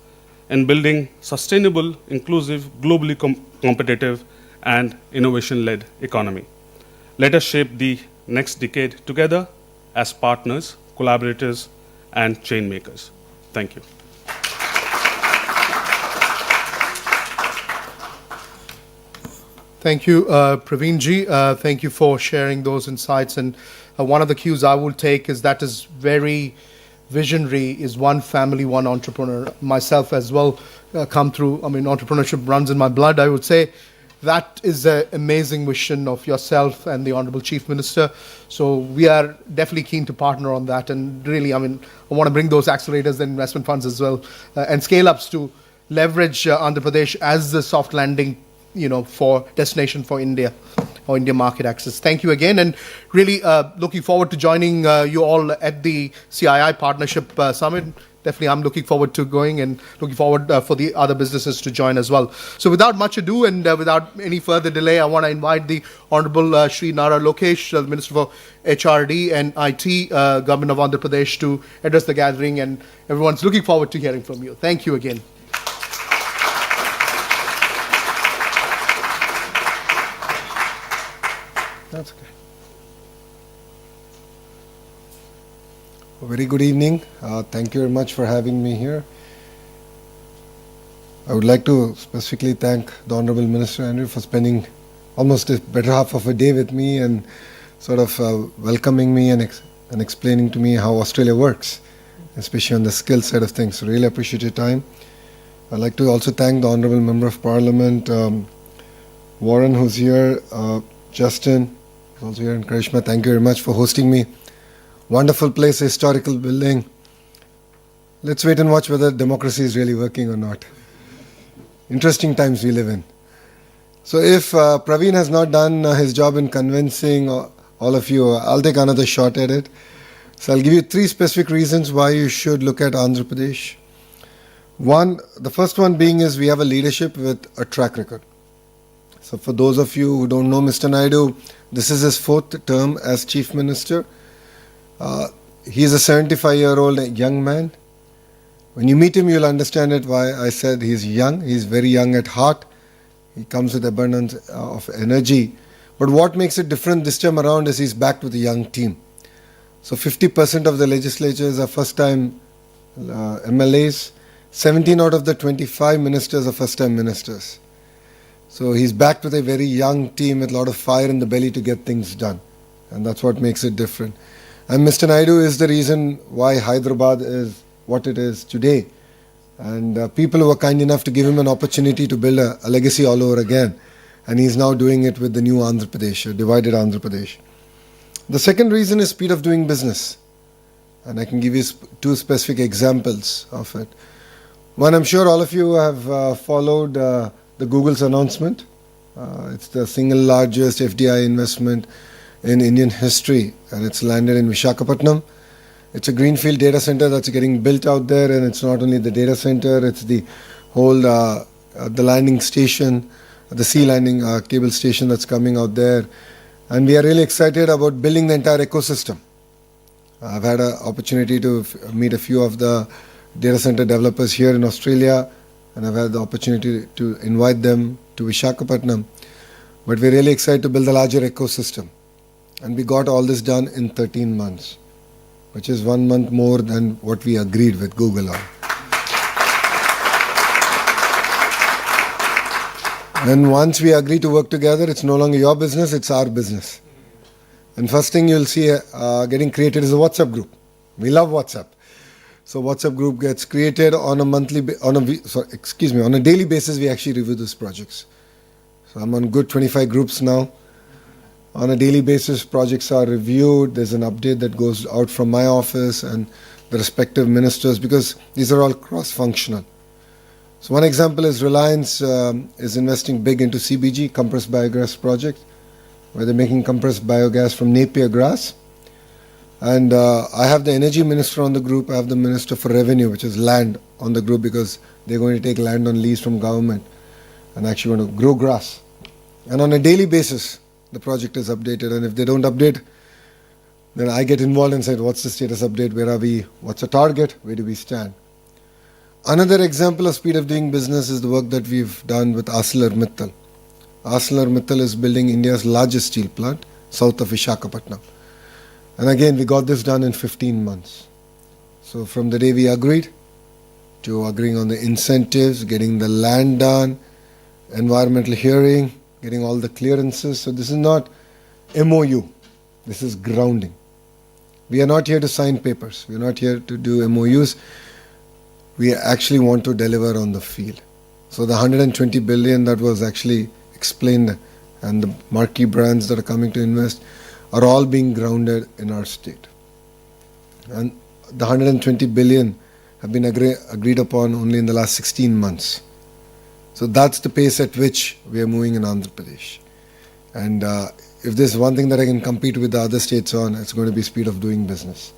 E: in building sustainable, inclusive, globally competitive, and innovation-led economy. Let us shape the next decade together as partners, collaborators, and chain makers. Thank you.
B: Thank you, Praveen ji. Thank you for sharing those insights. And one of the cues I will take is that is very visionary, is one family, one entrepreneur. Myself as well come through, entrepreneurship runs in my blood, I would say. That is an amazing vision of yourself and the Honorable Chief Minister. So we are definitely keen to partner on that. And really, I want to bring those accelerators and investment funds as well and scale-ups to leverage Andhra Pradesh as the soft landing for destination for India or India market access. Thank you again, and really looking forward to joining you all at the CII Partnership Summit. Definitely, I'm looking forward to going and looking forward for the other businesses to join as well. So without much ado and without any further delay, I want to invite the Honorable Shri Nara Lokesh, the Minister for HRD and IT, Government of Andhra Pradesh, to address the gathering, and everyone's looking forward to hearing from you. Thank you again.
F: That's okay. A very good evening. Thank you very much for having me here. I would like to specifically thank the Honorable Minister Andrew for spending almost a better half of a day with me and sort of welcoming me and explaining to me how Australia works, especially on the skill side of things. So really appreciate your time. I'd like to also thank the Honorable Member of Parliament, Warren, who's here, Justin, who's also here, and Karishma. Thank you very much for hosting me. Wonderful place, historical building. Let's wait and watch whether democracy is really working or not. Interesting times we live in. So if Praveen has not done his job in convincing all of you, I'll take another shot at it. So I'll give you 3 specific reasons why you should look at Andhra Pradesh. The first one being is we have a leadership with a track record. So for those of you who don't know Mr. Naidu, this is his 4th term as Chief Minister. He's a 75-year-old young man. When you meet him, you'll understand it why I said he's young. He's very young at heart. He comes with abundance of energy. But what makes it different this time around is he's backed with a young team. So 50% of the legislatures are first-time MLAs. 17 out of the 25 ministers are first-time ministers. So he's backed with a very young team with a lot of fire in the belly to get things done. And that's what makes it different. And Mr. Naidu is the reason why Hyderabad is what it is today. And people who were kind enough to give him an opportunity to build a legacy all over again. And he's now doing it with the new Andhra Pradesh, divided Andhra Pradesh. The second reason is speed of doing business. And I can give you 2 specific examples of it. One, I'm sure all of you have followed the Google's announcement. It's the single largest FDI investment in Indian history, and it's landed in Visakhapatnam. It's a greenfield data center that's getting built out there, and it's not only the data center, it's the whole the landing station, the sea landing cable station that's coming out there. And we are really excited about building the entire ecosystem. I've had an opportunity to meet a few of the data center developers here in Australia, and I've had the opportunity to invite them to Visakhapatnam. But we're really excited to build a larger ecosystem. And we got all this done in 13 months, which is 1 month more than what we agreed with Google on. And once we agree to work together, it's no longer your business, it's our business. And first thing you'll see getting created is a WhatsApp group. We love WhatsApp. So WhatsApp group gets created on a daily basis. We actually review these projects. So I'm on good 25 groups now. On a daily basis, projects are reviewed. There's an update that goes out from my office and the respective ministers, because these are all cross-functional. So one example is Reliance is investing big into CBG, compressed biogas project, where they're making compressed biogas from Napier grass. And I have the energy minister on the group. I have the minister for revenue, which is land, on the group, because they're going to take land on lease from government and actually want to grow grass. And on a daily basis, the project is updated. And if they don't update, then I get involved and say, what's the status update? Where are we? What's the target? Where do we stand? Another example of speed of doing business is the work that we've done with ArcelorMittal. ArcelorMittal is building India's largest steel plant, south of Visakhapatnam. And again, we got this done in 15 months. So from the day we agreed to agreeing on the incentives, getting the land done, environmental hearing, getting all the clearances. So this is not MOU. This is grounding. We are not here to sign papers. We are not here to do MOUs. We actually want to deliver on the field. So the 120 billion that was actually explained and the marquee brands that are coming to invest are all being grounded in our state. And the 120 billion have been agreed upon only in the last 16 months. So that's the pace at which we are moving in Andhra Pradesh. And if there's one thing that I can compete with the other states on, it's going to be speed of doing business.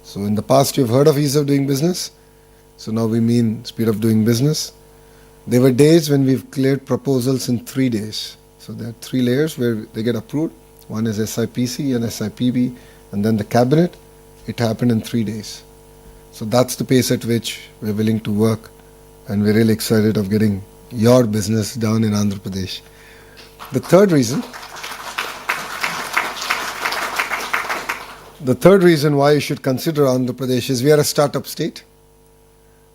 F: So in the past, you've heard of ease of doing business. So now we mean speed of doing business. There were days when we've cleared proposals in 3 days. So there are 3 layers where they get approved. One is SIPC and SIPB, and then the cabinet. It happened in 3 days. So that's the pace at which we're willing to work, and we're really excited of getting your business down in Andhra Pradesh. The third reason why you should consider Andhra Pradesh is we are a startup state.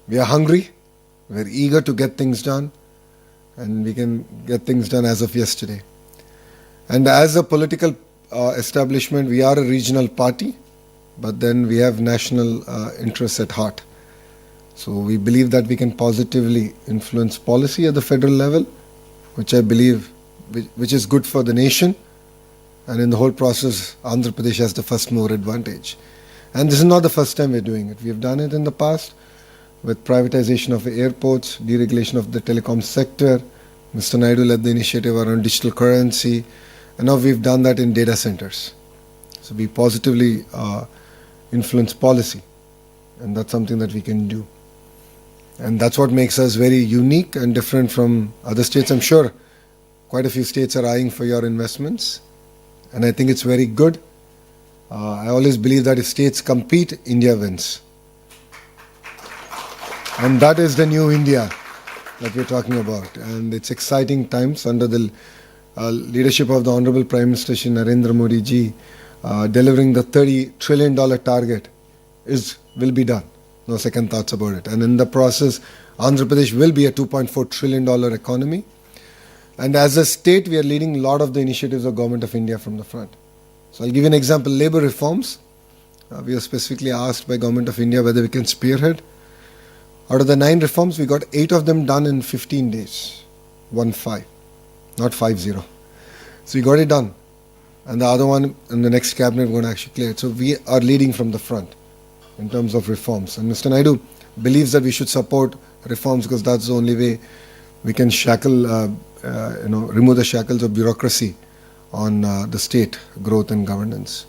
F: We are hungry, we're eager to get things done, and we can get things done as of yesterday. And as a political establishment, we are a regional party, but then we have national interests at heart. So we believe that we can positively influence policy at the federal level, which I believe which is good for the nation. And in the whole process, Andhra Pradesh has the first mover advantage. And this is not the first time we're doing it. We have done it in the past with privatization of airports, deregulation of the telecom sector. Mr. Naidu led the initiative around digital currency. And now we've done that in data centers. So we positively influence policy. And that's something that we can do. And that's what makes us very unique and different from other states. I'm sure quite a few states are eyeing for your investments. And I think it's very good. I always believe that if states compete, India wins. And that is the new India that we're talking about. And it's exciting times under the leadership of the Honorable Prime Minister Shri Narendra Modi ji. Delivering the $30 trillion target will be done. No second thoughts about it. And in the process, Andhra Pradesh will be a $2.4 trillion economy. And as a state, we are leading a lot of the initiatives of Government of India from the front. So I'll give you an example. Labour reforms. We were specifically asked by Government of India whether we can spearhead. Out of the 9 reforms, we got 8 of them done in 15 days. 1-5, not 5-0. So we got it done. And the other one in the next cabinet, we're going to actually clear it. So we are leading from the front in terms of reforms. And Mr. Naidu believes that we should support reforms because that's the only way we can remove the shackles of bureaucracy on the state growth and governance.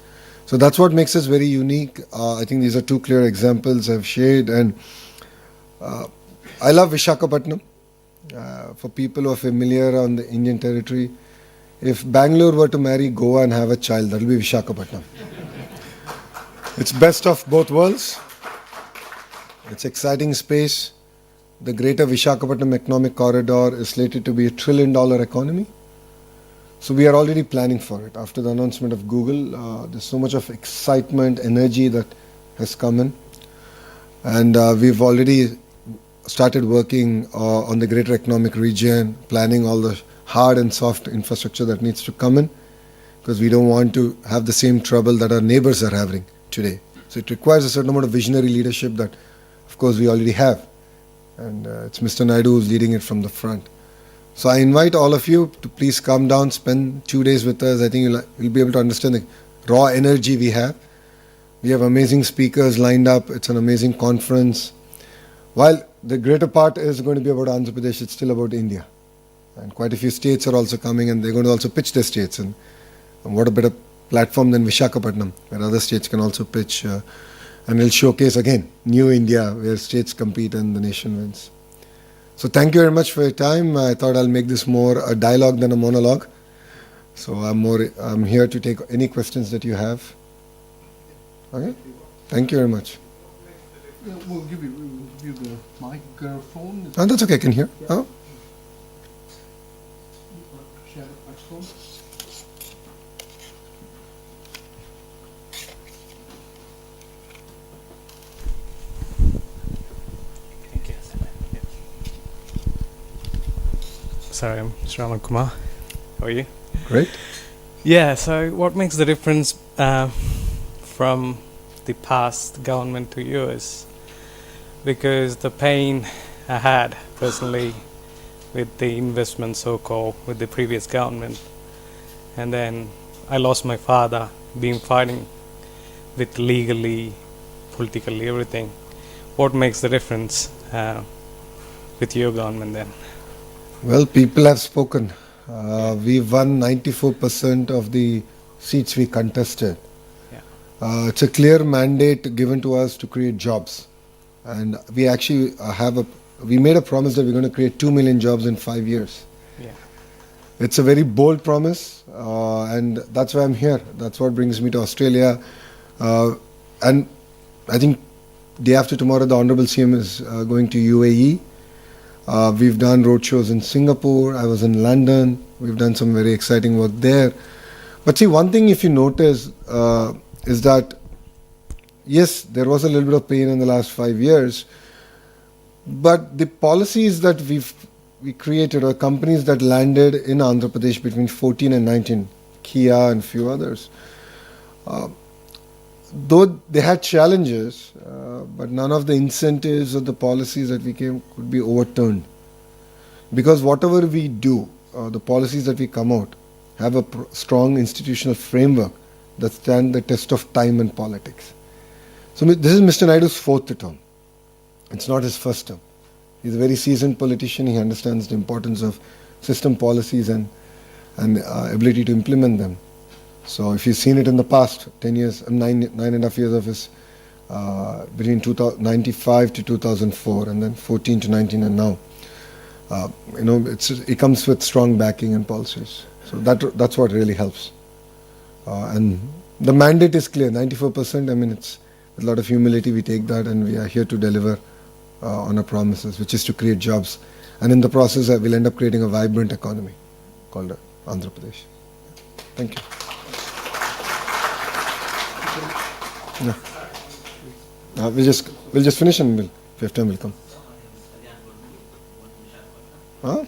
F: So that's what makes us very unique. I think these are 2 clear examples I've shared. And I love Visakhapatnam. For people who are familiar on the Indian territory, if Bangalore were to marry Goa and have a child, that will be Visakhapatnam. It's best of both worlds. It's exciting space. the greater Visakhapatnam economic corridor is slated to be $1 trillion economy. So we are already planning for it. After the announcement of Google, there's so much of excitement, energy that has come in. And we've already started working on the greater economic region, planning all the hard and soft infrastructure that needs to come in, because we don't want to have the same trouble that our neighbors are having today. So it requires a certain amount of visionary leadership that, of course, we already have. And it's Mr. Naidu who's leading it from the front. So I invite all of you to please come down, spend 2 days with us. I think you'll be able to understand the raw energy we have. We have amazing speakers lined up. It's an amazing conference. While the greater part is going to be about Andhra Pradesh, it's still about India. And quite a few states are also coming, and they're going to also pitch their states. And what a better platform than Visakhapatnam, where other states can also pitch. And it'll showcase, again, new India, where states compete and the nation wins. So thank you very much for your time. I thought I'll make this more a dialogue than a monologue. So I'm here to take any questions that you have. Okay? Thank you very much.
B: Yeah, we'll give you the microphone.
F: Oh, that's okay, I can hear.
B: Yeah.
F: Oh.
B: Share the microphone.
G: Sorry, I'm Shravan Kumar. How are you?
F: Great.
G: Yeah, so what makes the difference from the past government to yours? Because the pain I had personally with the investment, so-called, with the previous government, and then I lost my father, been fighting with legally, politically, everything. What makes the difference with your government then?
F: Well, people have spoken. We won 94% of the seats we contested.
G: Yeah.
F: It's a clear mandate given to us to create jobs. And we actually we made a promise that we're going to create 2 million jobs in 5 years.
G: Yeah.
F: It's a very bold promise, and that's why I'm here. That's what brings me to Australia. And I think day after tomorrow, the Honorable CM is going to UAE. We've done roadshows in Singapore. I was in London. We've done some very exciting work there. But see, one thing if you notice is that, yes, there was a little bit of pain in the last 5 years, but the policies that we created, or companies that landed in Andhra Pradesh between 14 and 19, Kia and few others, though they had challenges, but none of the incentives or the policies that we came could be overturned. Because whatever we do, the policies that we come out, have a strong institutional framework that stand the test of time and politics. So this is Mr. Naidu's 4th term. It's not his first term. He's a very seasoned politician. He understands the importance of system policies and ability to implement them. So if you've seen it in the past 10 years, 9.5 years of his, between 1995 to 2004, and then 14 to 19, and now, it comes with strong backing and policies. So that's what really helps. And the mandate is clear, 94%. I mean, it's with a lot of humility we take that, and we are here to deliver on our promises, which is to create jobs. And in the process, we'll end up creating a vibrant economy called Andhra Pradesh. Thank you. Yeah. We'll just finish, and if you have time, we'll come. Huh?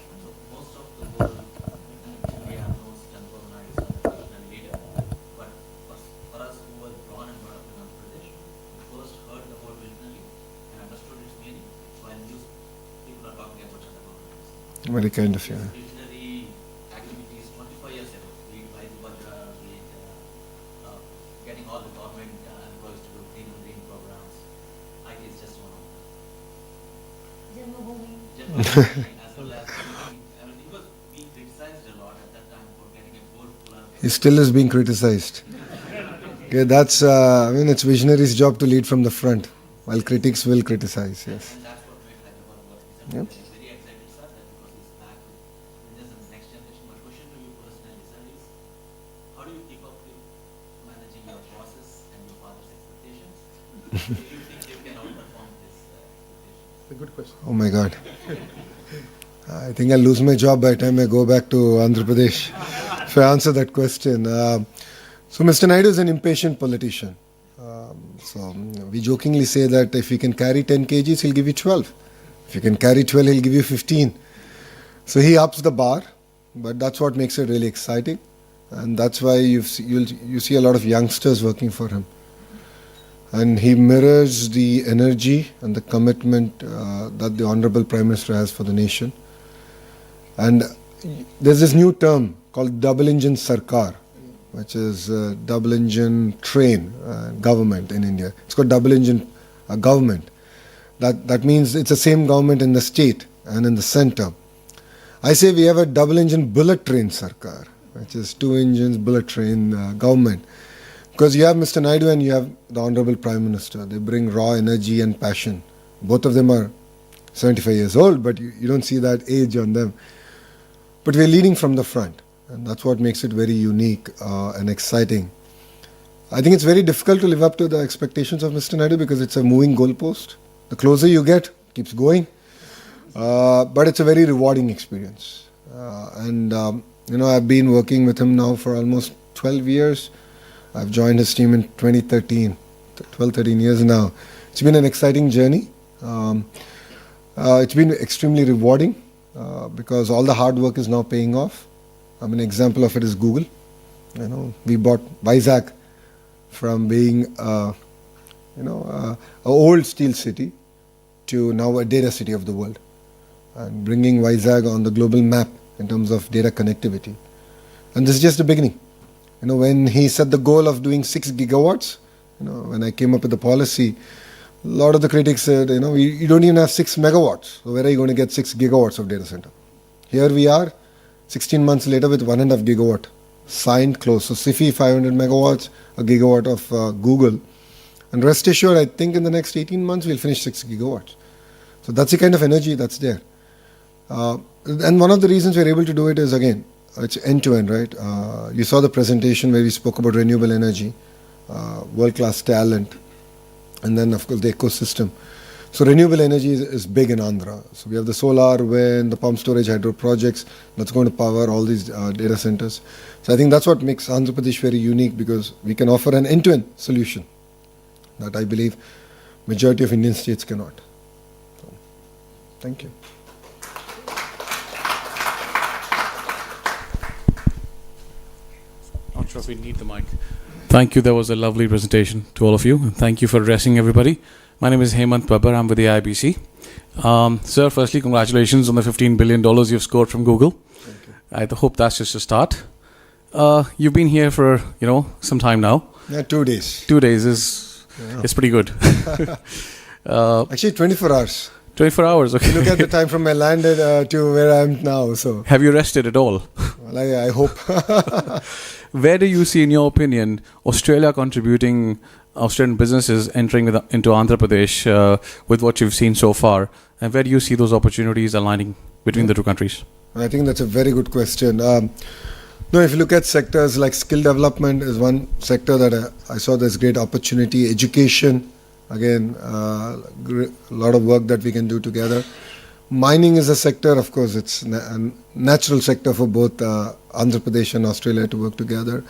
F: Very kind of you.
H: Visionary activities 25 years ago, by the Bajra, getting all the government employees to do green programs. IT is just one of them. As well as he was being criticized a lot at that time for getting a gold club.
F: He still is being criticized. Okay, that's it's visionaries' job to lead from the front, while critics will criticize. Yes.
H: And that's what made Hyderabad work.
F: Yep.
H: Very excited, sir, that because he's back with this next generation. My question to you personally, sir, is how do you keep up with managing your bosses and your father's expectations? Do you think you can outperform these expectations?
B: a good question.
F: Oh my God. I think I'll lose my job by the time I go back to Andhra Pradesh if I answer that question. So Mr. Naidu is an impatient politician. We jokingly say that if he can carry 10 kgs, he'll give you 12. If you can carry 12, he'll give you 15. So he ups the bar, but that's what makes it really exciting. And that's why you see a lot of youngsters working for him. And he mirrors the energy and the commitment that the Honorable Prime Minister has for the nation. And there's this new term called double engine sarkar, which is double engine train government in India. It's called double engine government. That means it's the same government in the state and in the center. I say we have a double engine bullet train sarkar, which is 2 engines bullet train government. Because you have Mr. Naidu and you have the Honorable Prime Minister. They bring raw energy and passion. Both of them are 75 years old, but you don't see that age on them. But we're leading from the front. And that's what makes it very unique and exciting. I think it's very difficult to live up to the expectations of Mr. Naidu because it's a moving goalpost. The closer you get, keeps going. But it's a very rewarding experience. I've been working with him now for almost 12 years. I've joined his team in 2013, 12, 13 years now. It's been an exciting journey. It's been extremely rewarding because all the hard work is now paying off. An example of it is Google. We bought Vizag from being an old steel city to now a data city of the world, and bringing Vizag on the global map in terms of data connectivity. And this is just the beginning. When he set the goal of doing 6 gigawatts, when I came up with the policy, a lot of the critics said, you don't even have 6 megawatts. So where are you going to get 6 gigawatts of data center? Here we are, 16 months later with 1.5 gigawatt signed close. So SIFI 500 megawatts, a gigawatt of Google. And rest assured, I think in the next 18 months we'll finish 6 gigawatts. So that's the kind of energy that's there. And one of the reasons we're able to do it is, again, it's end-to-end, right? You saw the presentation where we spoke about renewable energy, world-class talent, and then, of course, the ecosystem. So renewable energy is big in Andhra. So we have the solar, wind, the pump storage, hydro projects that's going to power all these data centers. So I think that's what makes Andhra Pradesh very unique, because we can offer an end-to-end solution that I believe majority of Indian states cannot. So, thank you.
I: Not sure if we need the mic. Thank you. That was a lovely presentation to all of you. And thank you for addressing everybody. My name is Hemant Babbar. I'm with the IBC. Sir, firstly, congratulations on the $15 billion you've scored from Google. I hope that's just a start. You've been here for, some time now.
F: Yeah, 2 days.
I: 2 days is pretty good.
F: Actually, 24 hours.
I: 24 hours, okay.
F: Look at the time from I landed to where I am now. So
I: have you rested at all?
F: Well, I hope.
I: Where do you see, in your opinion, Australian businesses entering into Andhra Pradesh with what you've seen so far? And where do you see those opportunities aligning between the two countries?
F: I think that's a very good question. If you look at sectors like skill development is one sector that I saw there's great opportunity. Education, again, a lot of work that we can do together. Mining is a sector, of course, it's a natural sector for both Andhra Pradesh and Australia to work together.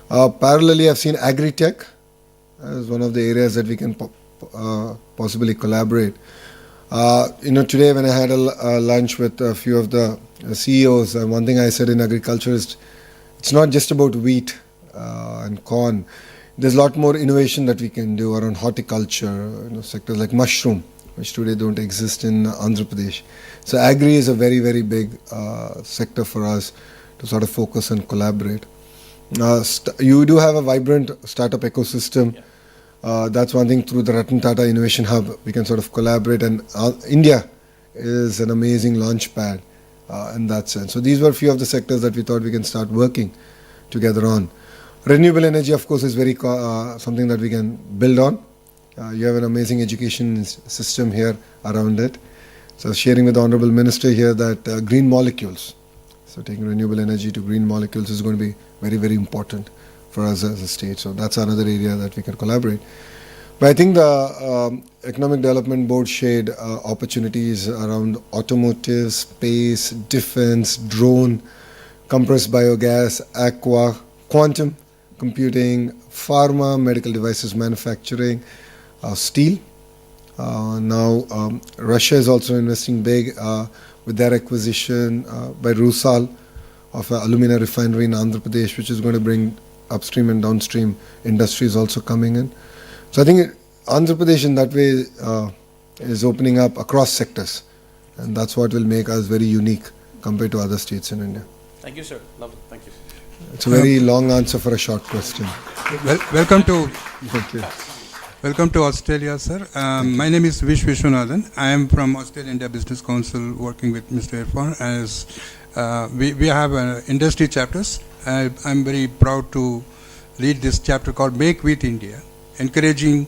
F: Parallelly, I've seen agri-tech as one of the areas that we can possibly collaborate. Today when I had a lunch with a few of the CEOs, one thing I said in agriculture is it's not just about wheat and corn. There's a lot more innovation that we can do around horticulture, sectors like mushroom, which today don't exist in Andhra Pradesh. So agri is a very, very big sector for us to sort of focus and collaborate. You do have a vibrant startup ecosystem. That's one thing. Through the Ratan Tata Innovation Hub, we can sort of collaborate, and India is an amazing launch pad in that sense. So these were a few of the sectors that we thought we can start working together on. Renewable energy, of course, is very something that we can build on. You have an amazing education system here around it. So sharing with the Honourable Minister here that green molecules, so taking renewable energy to green molecules is going to be very, very important for us as a state. So that's another area that we can collaborate. But I think the Economic Development Board shared opportunities around automotive, space, defense, drone, compressed biogas, aqua, quantum computing, pharma, medical devices manufacturing, steel. Now Russia is also investing big with their acquisition by Rusal of an alumina refinery in Andhra Pradesh, which is going to bring upstream and downstream industries also coming in. So I think Andhra Pradesh in that way is opening up across sectors, and that's what will make us very unique compared to other states in India.
I: Thank you, sir. Lovely. Thank you.
F: It's a very long answer for a short question.
J: Welcome to
F: Thank you.
J: welcome to Australia, sir. My name is Vish Vishwanathan. I am from Australia India Business Council, working with Mr. Irfan. As we have industry chapters. I'm very proud to lead this chapter called Make with India, encouraging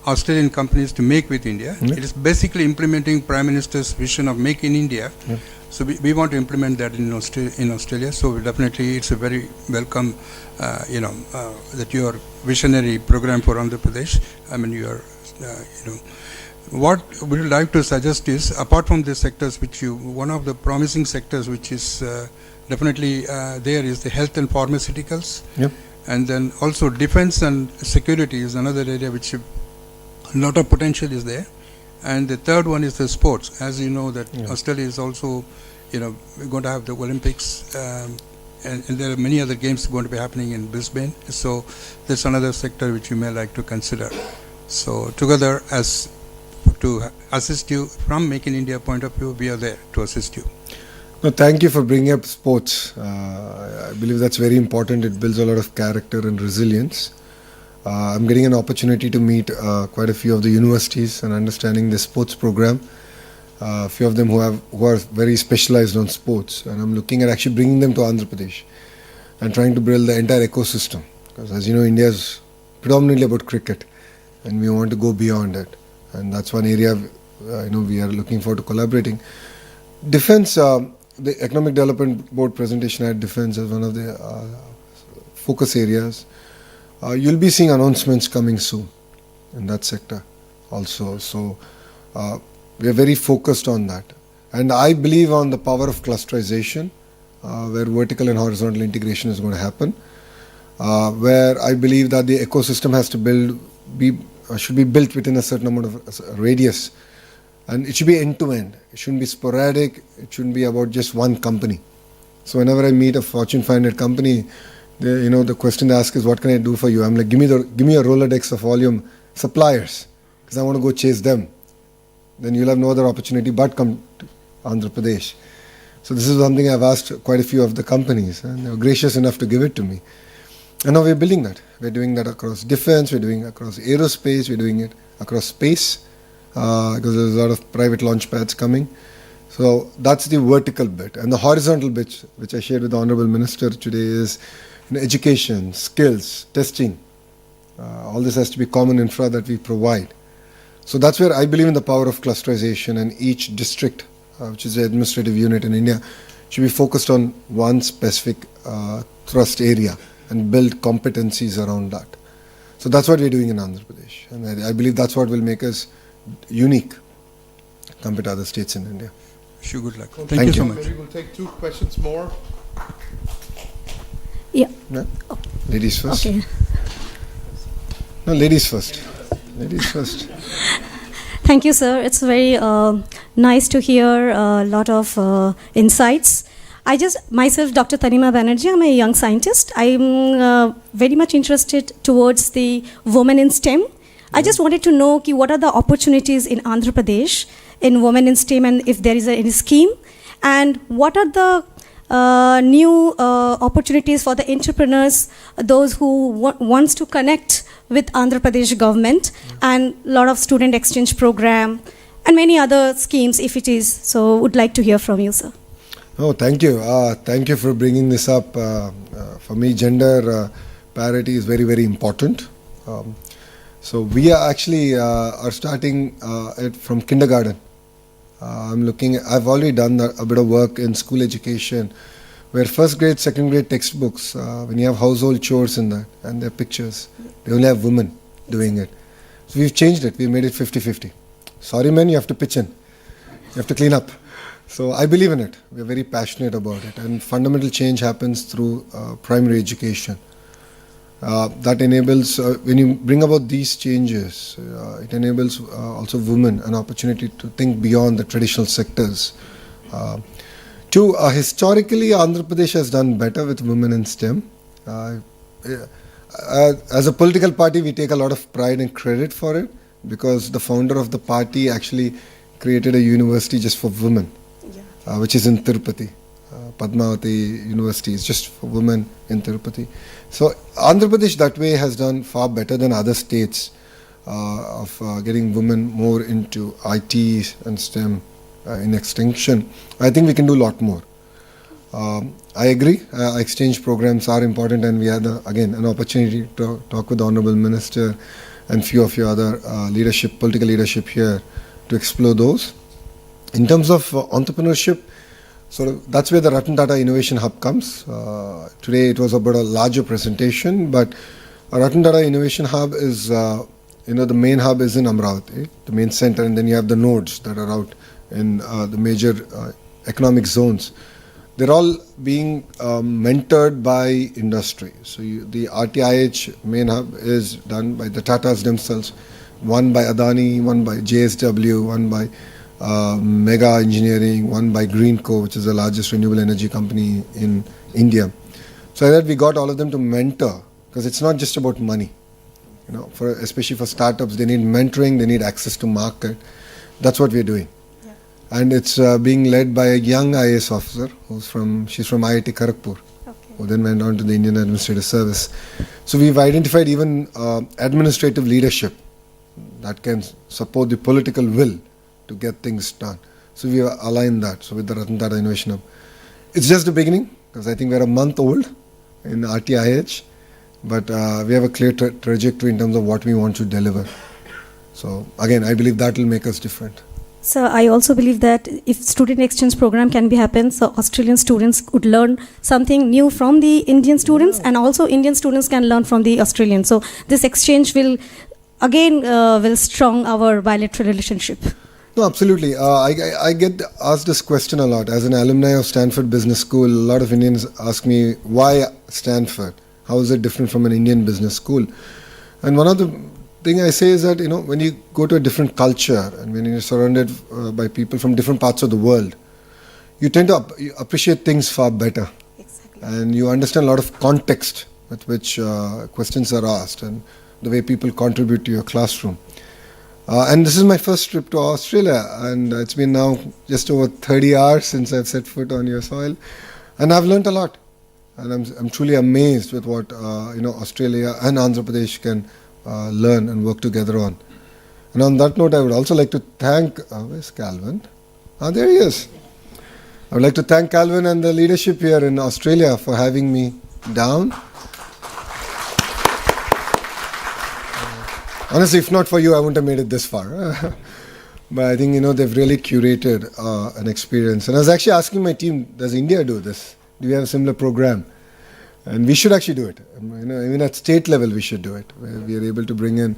J: Australian companies to make with India.
F: Yeah.
J: It is basically implementing Prime Minister's vision of Make in India.
F: Yeah.
J: So we want to implement that in Australia. So definitely it's a very welcome, that your visionary program for Andhra Pradesh. I mean, what we would like to suggest is, apart from the sectors one of the promising sectors which is definitely there is the health and pharmaceuticals.
F: Yep.
J: And then also defense and security is another area which a lot of potential is there. And the third one is the sports. As you know that Australia is also, we're going to have the Olympics, and there are many other games going to be happening in Brisbane. So that's another sector which you may like to consider. So together, as to assist you from Make in India point of view, we are there to assist you.
F: No, thank you for bringing up sports. I believe that's very important. It builds a lot of character and resilience. I'm getting an opportunity to meet quite a few of the universities and understanding the sports program. A few of them who are very specialized on sports, and I'm looking at actually bringing them to Andhra Pradesh and trying to build the entire ecosystem. Because as you know, India is predominantly about cricket, and we want to go beyond it. And that's one area we are looking forward to collaborating. Defense. The Economic Development Board presentation had defense as one of the focus areas. You'll be seeing announcements coming soon in that sector also. So we are very focused on that. And I believe on the power of clusterization, where vertical and horizontal integration is going to happen, where I believe that the ecosystem has to should be built within a certain amount of radius. And it should be end-to-end. It shouldn't be sporadic. It shouldn't be about just one company. So whenever I meet a Fortune 500 company, the question they ask is, "What can I do for you?" I'm like, "Give me a Rolodex of all your suppliers, because I want to go chase them. Then you'll have no other opportunity but come to Andhra Pradesh." So this is something I've asked quite a few of the companies, and they were gracious enough to give it to me. And now we're building that. We're doing that across defense. We're doing it across aerospace. We're doing it across space. Because there's a lot of private launch pads coming. So that's the vertical bit. And the horizontal bit, which I shared with the Honorable Minister today, is education, skills, testing. All this has to be common infra that we provide. So that's where I believe in the power of clusterization, and each district, which is the administrative unit in India, should be focused on one specific thrust area and build competencies around that. So that's what we're doing in Andhra Pradesh. And I believe that's what will make us unique compared to other states in India.
J: Wish you good luck.
F: Thank
J: Thank you so
F: you.
J: much.
B: Maybe we'll take 2 questions more.
K: Yeah.
F: No? Ladies first.
K: Okay.
F: No, ladies first. Ladies first.
K: Thank you, sir. It's very nice to hear a lot of insights. Myself, Dr. Tanima Banerjee, I'm a young scientist. I'm very much interested towards the women in STEM. I just wanted to know what are the opportunities in Andhra Pradesh in women in STEM, and if there is any scheme, and what are the new opportunities for the entrepreneurs, those who wants to connect with Andhra Pradesh government, and a lot of student exchange program and many other schemes if it is. So would like to hear from you, sir.
F: Oh, thank you. Thank you for bringing this up. For me, gender parity is very, very important. So we are actually are starting it from kindergarten. I've already done a bit of work in school education, where first grade, second grade textbooks, when you have household chores in that and their pictures, they only have women doing it. So we've changed it. We've made it 50-50. Sorry, men, you have to pitch in. You have to clean up. So I believe in it. We're very passionate about it. And fundamental change happens through primary education. That enables, when you bring about these changes, it enables also women an opportunity to think beyond the traditional sectors. Two, historically, Andhra Pradesh has done better with women in STEM. As a political party, we take a lot of pride and credit for it because the founder of the party actually created a university just for women, which is in Tirupati. Padmavati University is just for women in Tirupati. So Andhra Pradesh that way has done far better than other states of getting women more into IT and STEM in extension. I think we can do a lot more. I agree, exchange programs are important, and we had again an opportunity to talk with the Honourable Minister and few of your other political leadership here to explore those. In terms of entrepreneurship, that's where the Ratan Tata Innovation Hub comes. Today it was about a larger presentation, but Ratan Tata Innovation Hub is, the main hub is in Amravati, the main center, and then you have the nodes that are out in the major economic zones. They're all being mentored by industry. So the RTIH main hub is done by the Tatas themselves, one by Adani, one by JSW, one by Mega Engineering, one by Greenco, which is the largest renewable energy company in India. So that we got all of them to mentor, because it's not just about money. Especially for startups, they need mentoring, they need access to market. That's what we're doing. Yeah. And it's being led by a young IAS officer she's from IIT Kharagpur, who then went on to the Indian Administrative Service. So we've identified even administrative leadership that can support the political will to get things done. So we have aligned that. So with the Ratan Tata Innovation Hub, it's just the beginning, because I think we're a month old in RTIH, but we have a clear trajectory in terms of what we want to deliver. So again, I believe that will make us different.
K: So I also believe that if student exchange program can be happen, so Australian students could learn something new from the Indian students, and also Indian students can learn from the Australians. So this exchange will again will strong our bilateral relationship.
F: No, absolutely. I get asked this question a lot. As an alumni of Stanford Business School, a lot of Indians ask me, why Stanford? How is it different from an Indian business school? And one of the thing I say is that, when you go to a different culture and when you're surrounded by people from different parts of the world, you tend to appreciate things far better. Exactly. And you understand a lot of context with which questions are asked and the way people contribute to your classroom. And this is my first trip to Australia, and it's been now just over 30 hours since I've set foot on your soil, and I've learnt a lot. And I'm truly amazed with what Australia and Andhra Pradesh can learn and work together on. And on that note, I would also like to thank, where's Calvin? There he is. I would like to thank Calvin and the leadership here in Australia for having me down. Honestly, if not for you, I wouldn't have made it this far. But I think, they've really curated an experience. And I was actually asking my team, does India do this? Do we have a similar program? And we should actually do it. Even at state level, we should do it, where we are able to bring in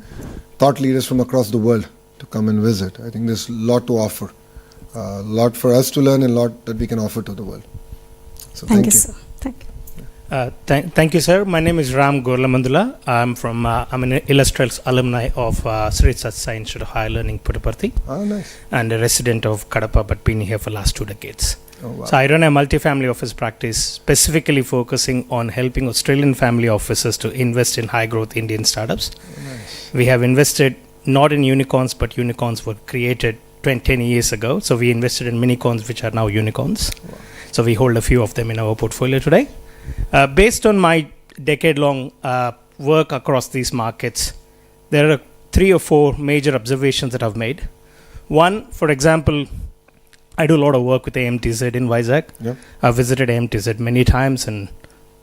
F: thought leaders from across the world to come and visit. I think there's a lot to offer, a lot for us to learn and a lot that we can offer to the world. So thank you.
K: Sir. Thank you.
L: Thank you, sir. My name is Ram Gorlamandula. I'm an illustrious alumni of Sri Satsai Institute of Higher Learning, Puttaparthi.
F: Oh, nice.
L: And a resident of Kadapa, but been here for the last 2 decades.
F: Oh, wow.
L: So I run a multi-family office practice, specifically focusing on helping Australian family offices to invest in high-growth Indian startups.
F: Oh, nice.
L: We have invested not in unicorns, but unicorns were created 10 years ago. So we invested in minicorns, which are now unicorns.
F: Wow.
L: So we hold a few of them in our portfolio today. Based on my decade-long work across these markets, there are 3 or 4 major observations that I've made. One, for example, I do a lot of work with AMTZ in Vizag.
F: Yep.
L: I've visited AMTZ many times and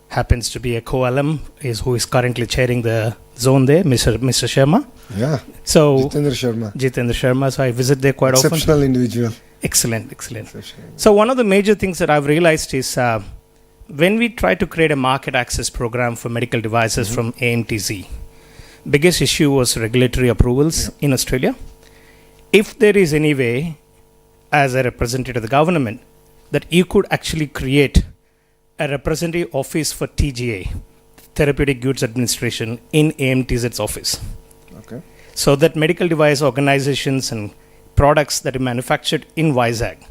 L: happens to be a co-alum who is currently chairing the zone there, Mr. Sharma.
F: Yeah.
L: So
F: Jitendra
L: Sharma. So I visit there quite often.
F: Exceptional individual.
L: Excellent. So one of the major things that I've realized is when we try to create a market access program for medical devices from AMTZ, biggest issue was regulatory approvals in Australia. If there is any way, as a representative of the government, that you could actually create a representative office for TGA, Therapeutic Goods Administration, in AMTZ's office.
F: Okay.
L: So that medical device organizations and products that are manufactured in Vizag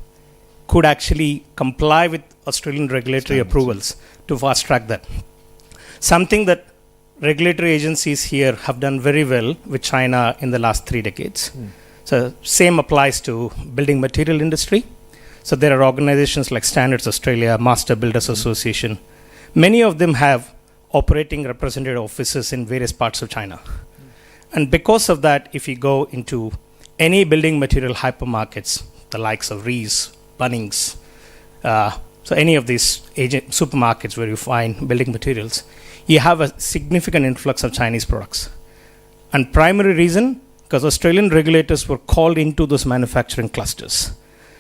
L: could actually comply with Australian regulatory approvals to fast track that. Something that regulatory agencies here have done very well with China in the last 3 decades. So same applies to building material industry. So there are organizations like Standards Australia, Master Builders Association. Many of them have operating representative offices in various parts of China. And because of that, if you go into any building material hypermarkets, the likes of Rees, Bunnings, so any of these supermarkets where you find building materials, you have a significant influx of Chinese products. And primary reason, because Australian regulators were called into those manufacturing clusters,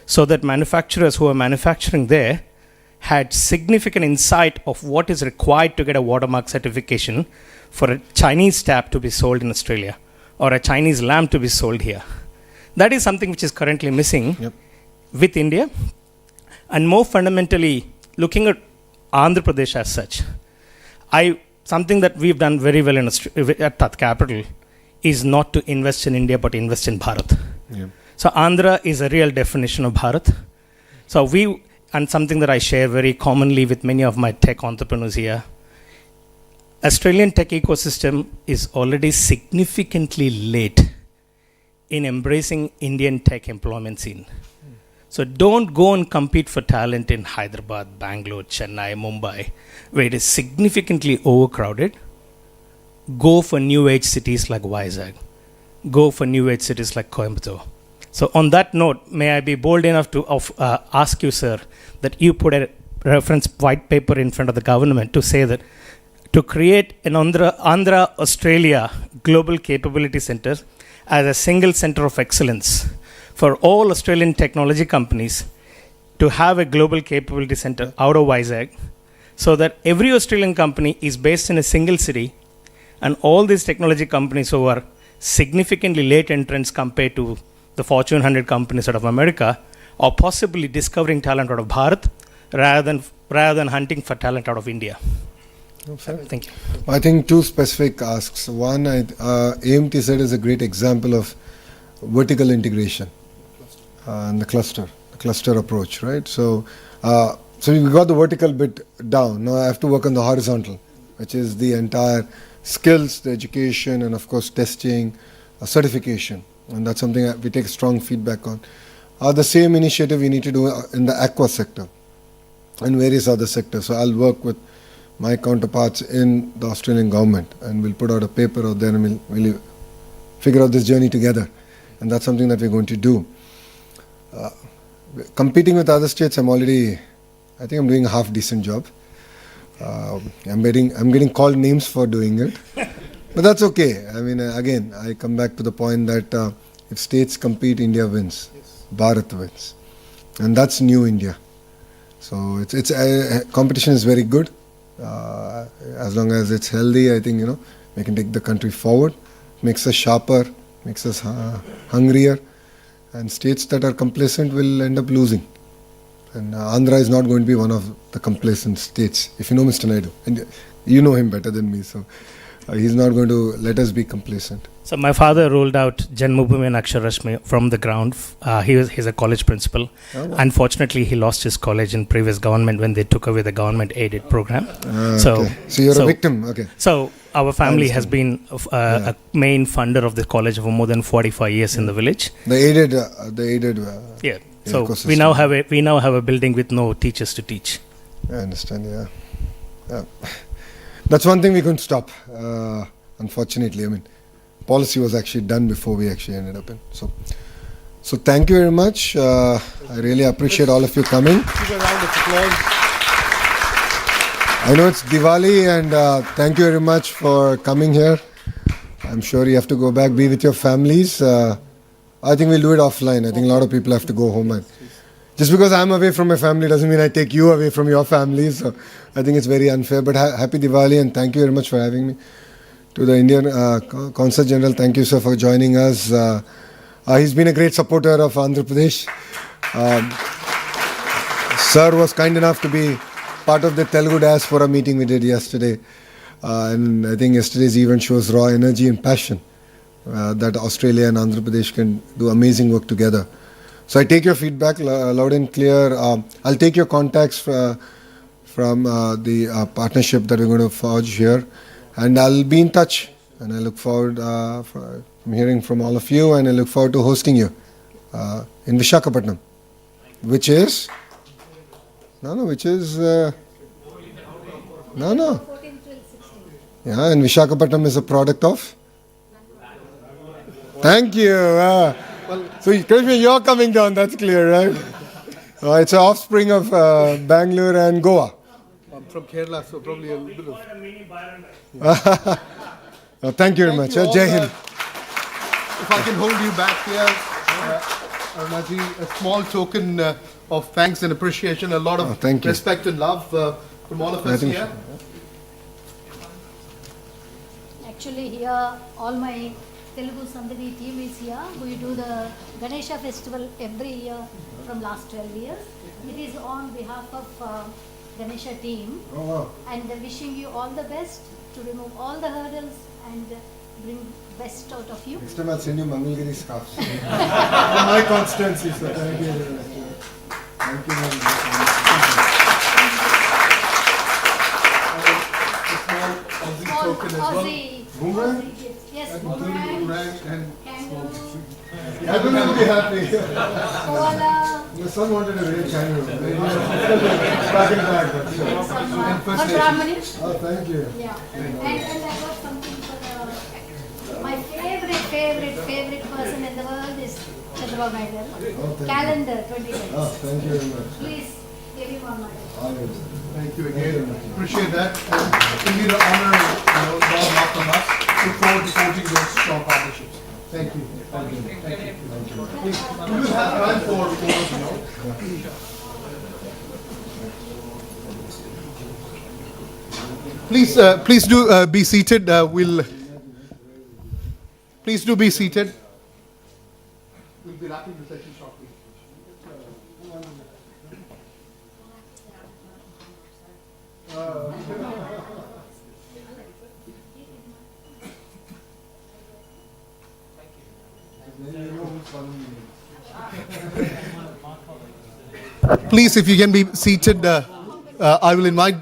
L: so that manufacturers who are manufacturing there had significant insight of what is required to get a watermark certification for a Chinese tap to be sold in Australia or a Chinese lamp to be sold here. That is something which is currently missing with India. And more fundamentally, looking at Andhra Pradesh as such, something that we've done very well at that capital is not to invest in India but invest in Bharat. So Andhra is a real definition of Bharat. So and something that I share very commonly with many of my tech entrepreneurs here, Australian tech ecosystem is already significantly late in embracing Indian tech employment scene. So don't go and compete for talent in Hyderabad, Bangalore, Chennai, Mumbai, where it is significantly overcrowded. Go for new age cities like Vizag. Go for new age cities like Coimbatore. So on that note, may I be bold enough to ask you, sir, that you put a reference white paper in front of the government to say that to create an Andhra Australia Global Capability Center as a single center of excellence for all Australian technology companies to have a global capability center out of Vizag, so that every Australian company is based in a single city, and all these technology companies who are significantly late entrants compared to the Fortune 100 companies out of America are possibly discovering talent out of Bharat rather than hunting for talent out of India. Thank you.
F: I think 2 specific asks. One, AMTZ is a great example of vertical integration and the cluster approach, right? So we got the vertical bit down. Now I have to work on the horizontal, which is the entire skills, the education, and of course testing, certification. And that's something we take strong feedback on. The same initiative we need to do in the aqua sector and various other sectors. So I'll work with my counterparts in the Australian government, and we'll put out a paper out there, and we'll figure out this journey together. And that's something that we're going to do. Competing with other states, I think I'm doing a half decent job. I'm getting called names for doing it, but that's okay. I mean, again, I come back to the point that if states compete, India wins, Bharat wins, and that's new India. So it's competition is very good. As long as it's healthy, I think we can take the country forward. Makes us sharper, makes us hungrier, and states that are complacent will end up losing. And Andhra is not going to be one of the complacent states. If you know Mr. Naidu, and you know him better than me, so he's not going to let us be complacent.
L: So my father rolled out Janmabhoomi and Aksharashmi from the ground. He's a college principal. Oh, wow. Unfortunately, he lost his college in previous government when they took away the government-aided program.
F: So you're a victim. Okay.
L: So our family has been a main funder of the college for more than 45 years in the village.
F: The aided.
L: Yeah. So we now have a building with no teachers to teach.
F: I understand. Yeah. That's one thing we couldn't stop. Unfortunately, I mean, policy was actually done before we actually ended up in. So thank you very much. I really appreciate all of you coming.
B: Give a round of applause.
F: I know it's Diwali, and thank you very much for coming here. I'm sure you have to go back, be with your families. I think we'll do it offline. I think a lot of people have to go home. And just because I'm away from my family doesn't mean I take you away from your families. So I think it's very unfair. But happy Diwali, and thank you very much for having me. to the Indian Consul General, thank you, sir, for joining us. He's been a great supporter of Andhra Pradesh. Sir was kind enough to be part of the Telugu diaspora meeting we did yesterday. And I think yesterday's event shows raw energy and passion that Australia and Andhra Pradesh can do amazing work together. So I take your feedback loud and clear. I'll take your contacts from the partnership that we're going to forge here. And I'll be in touch. And I look forward from hearing from all of you. And I look forward to hosting you in Visakhapatnam, which is... No, yeah, and Visakhapatnam is a product of... Thank you. So, Krishna, you're coming down, that's clear, right? It's an offspring of Bangalore and Goa.
B: I'm from Kerala, so probably a little of...
F: Thank you very much.
B: All,
F: Jai Hind.
B: If I can hold you back here, Arunaji, a small token of thanks and appreciation, a lot of respect and love from all of us here.
M: Actually, here all my Telugu Sandhani team is here. We do the Ganesha festival every year from last 12 years. It is on behalf of Ganesha team.
F: Oh, wow.
M: And wishing you all the best to remove all the hurdles and bring best out of you.
F: Next time I'll send you Mangalgiri scarves. From my constituency, so thank you very much. Thank you very much.
B: Small token as well.
F: Boomerang?
M: Yes,
B: Boomerang and
M: kangaroo.
F: Everyone will be happy.
M: Koala.
F: My son wanted a real kangaroo. Back and back.
M: For Brahmani.
F: Oh, thank you.
M: Yeah. And I got something for my favorite person in the world is Chandrababu Naidu. Calendar 2010.
F: Oh, thank you very much.
M: Please give him on my
F: Always.
B: Thank you again. Appreciate that. And indeed an honor, God not from us. Look forward to forging those strong partnerships. Thank you. Thank you. Thank you. Please, we will have time for Please do be seated. Please do be seated. We'll be wrapping the session shortly. Please, if you can be seated, I will invite.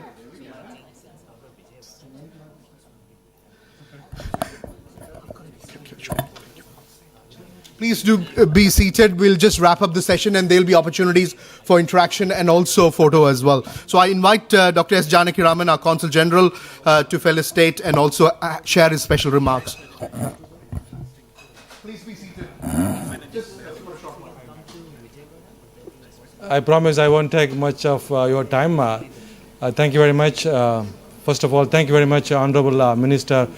B: Please do be seated. We'll just wrap up the session and there'll be opportunities for interaction and also photo as well. So I invite Dr. S. Janaki Raman, our Consul General, to felicitate and also share his special remarks. Please be seated.
N: I promise I won't take much of your time. Thank you very much. First of all, thank you very much, Honorable Minister,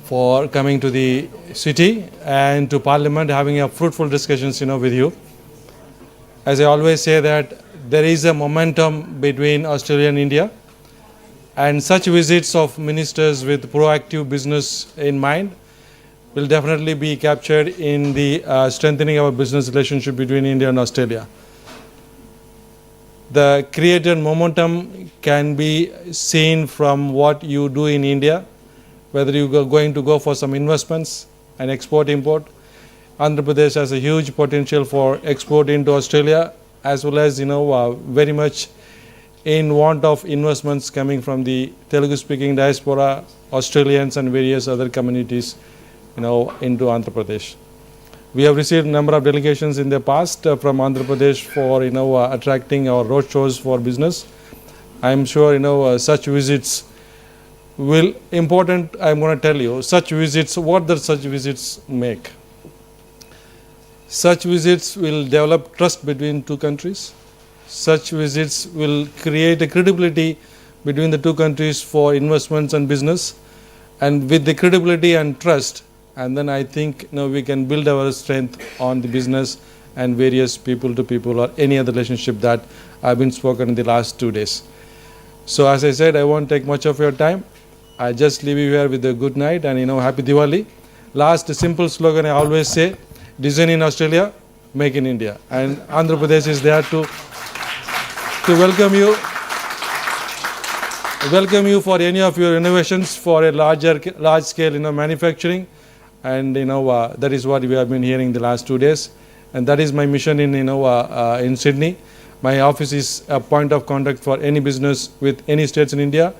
N: for coming to the city and to Parliament, having a fruitful discussions, with you. As I always say that there is a momentum between Australia and India, and such visits of ministers with proactive business in mind will definitely be captured in the strengthening our business relationship between India and Australia. The created momentum can be seen from what you do in India, whether you are going to go for some investments and export-import. Andhra Pradesh has a huge potential for export into Australia, as well as, very much in want of investments coming from the Telugu-speaking diaspora, Australians and various other communities, into Andhra Pradesh. We have received a number of delegations in the past from Andhra Pradesh for, attracting our roadshows for business. I am sure, such visits will important. I'm going to tell you such visits, what does such visits make? Such visits will develop trust between two countries. Such visits will create a credibility between the two countries for investments and business. And with the credibility and trust, and then I think we can build our strength on the business and various people to people or any other relationship that have been spoken in the last 2 days. So as I said, I won't take much of your time. I just leave you here with a good night and happy Diwali. Last simple slogan I always say: design in Australia, make in India. And Andhra Pradesh is there to welcome you for any of your innovations for a large scale manufacturing. And that is what we have been hearing the last 2 days, and that is my mission in Sydney. My office is a point of contact for any business with any states in India,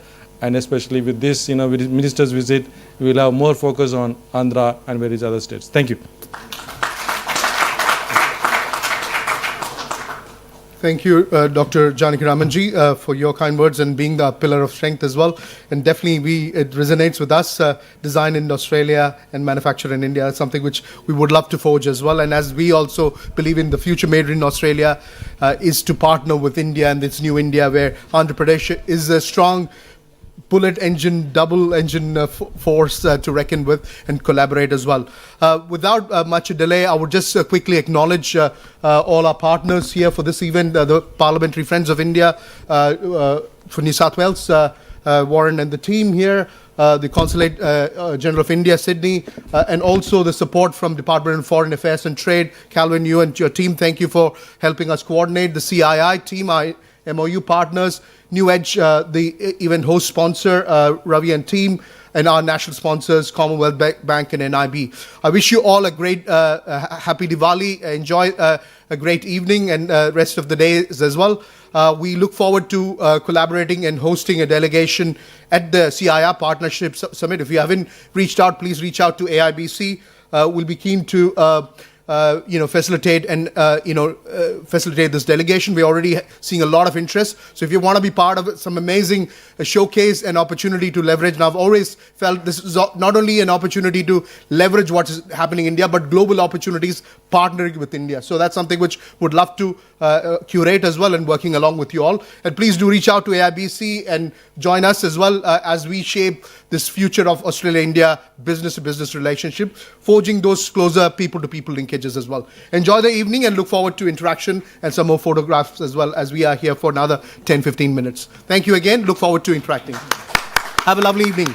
N: and especially with this with minister's visit, we will have more focus on Andhra and various other states. Thank you.
B: Thank you, Dr. Janaki Ramanji, for your kind words and being the pillar of strength as well. And definitely it resonates with us, design in Australia and manufacture in India, something which we would love to forge as well. And as we also believe in the future made in Australia is to partner with India and this new India where Andhra Pradesh is a strong bullet engine, double engine force to reckon with and collaborate as well. Without much delay, I would just quickly acknowledge all our partners here for this event, the Parliamentary Friends of India for New South Wales, Warren and the team here, the Consulate General of India, Sydney, and also the support from Department of Foreign Affairs and Trade. Calvin, you and your team, thank you for helping us coordinate. The CII team, our MOU partners, New Edge, the event host sponsor, Ravi and team, and our national sponsors, Commonwealth Bank and NIB. I wish you all a great, happy Diwali. Enjoy a great evening and rest of the days as well. We look forward to collaborating and hosting a delegation at the CIR Partnership Summit. If you haven't reached out, please reach out to AIBC. We'll be keen to facilitate and facilitate this delegation. We're already seeing a lot of interest. So if you want to be part of it, some amazing showcase and opportunity to leverage. And I've always felt this is not only an opportunity to leverage what is happening in India, but global opportunities partnering with India. So that's something which would love to curate as well and working along with you all. And please do reach out to AIBC and join us as well as we shape this future of Australia-India business-to-business relationship, forging those closer people-to-people linkages as well. Enjoy the evening and look forward to interaction and some more photographs as well as we are here for another 10-15 minutes. Thank you again. Look forward to interacting. Have a lovely evening.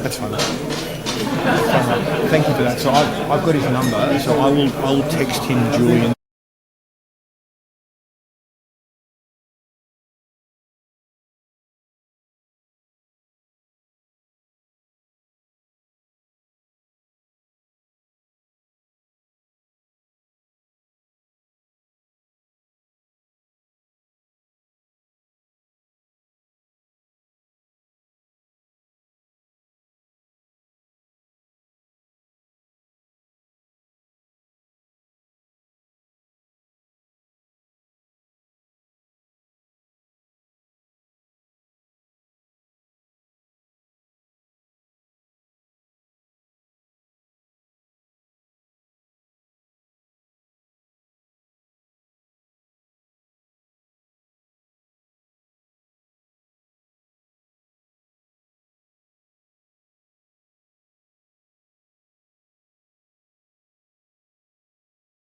O: That's fine. Thank you for that. So I've got his number, so I will text him during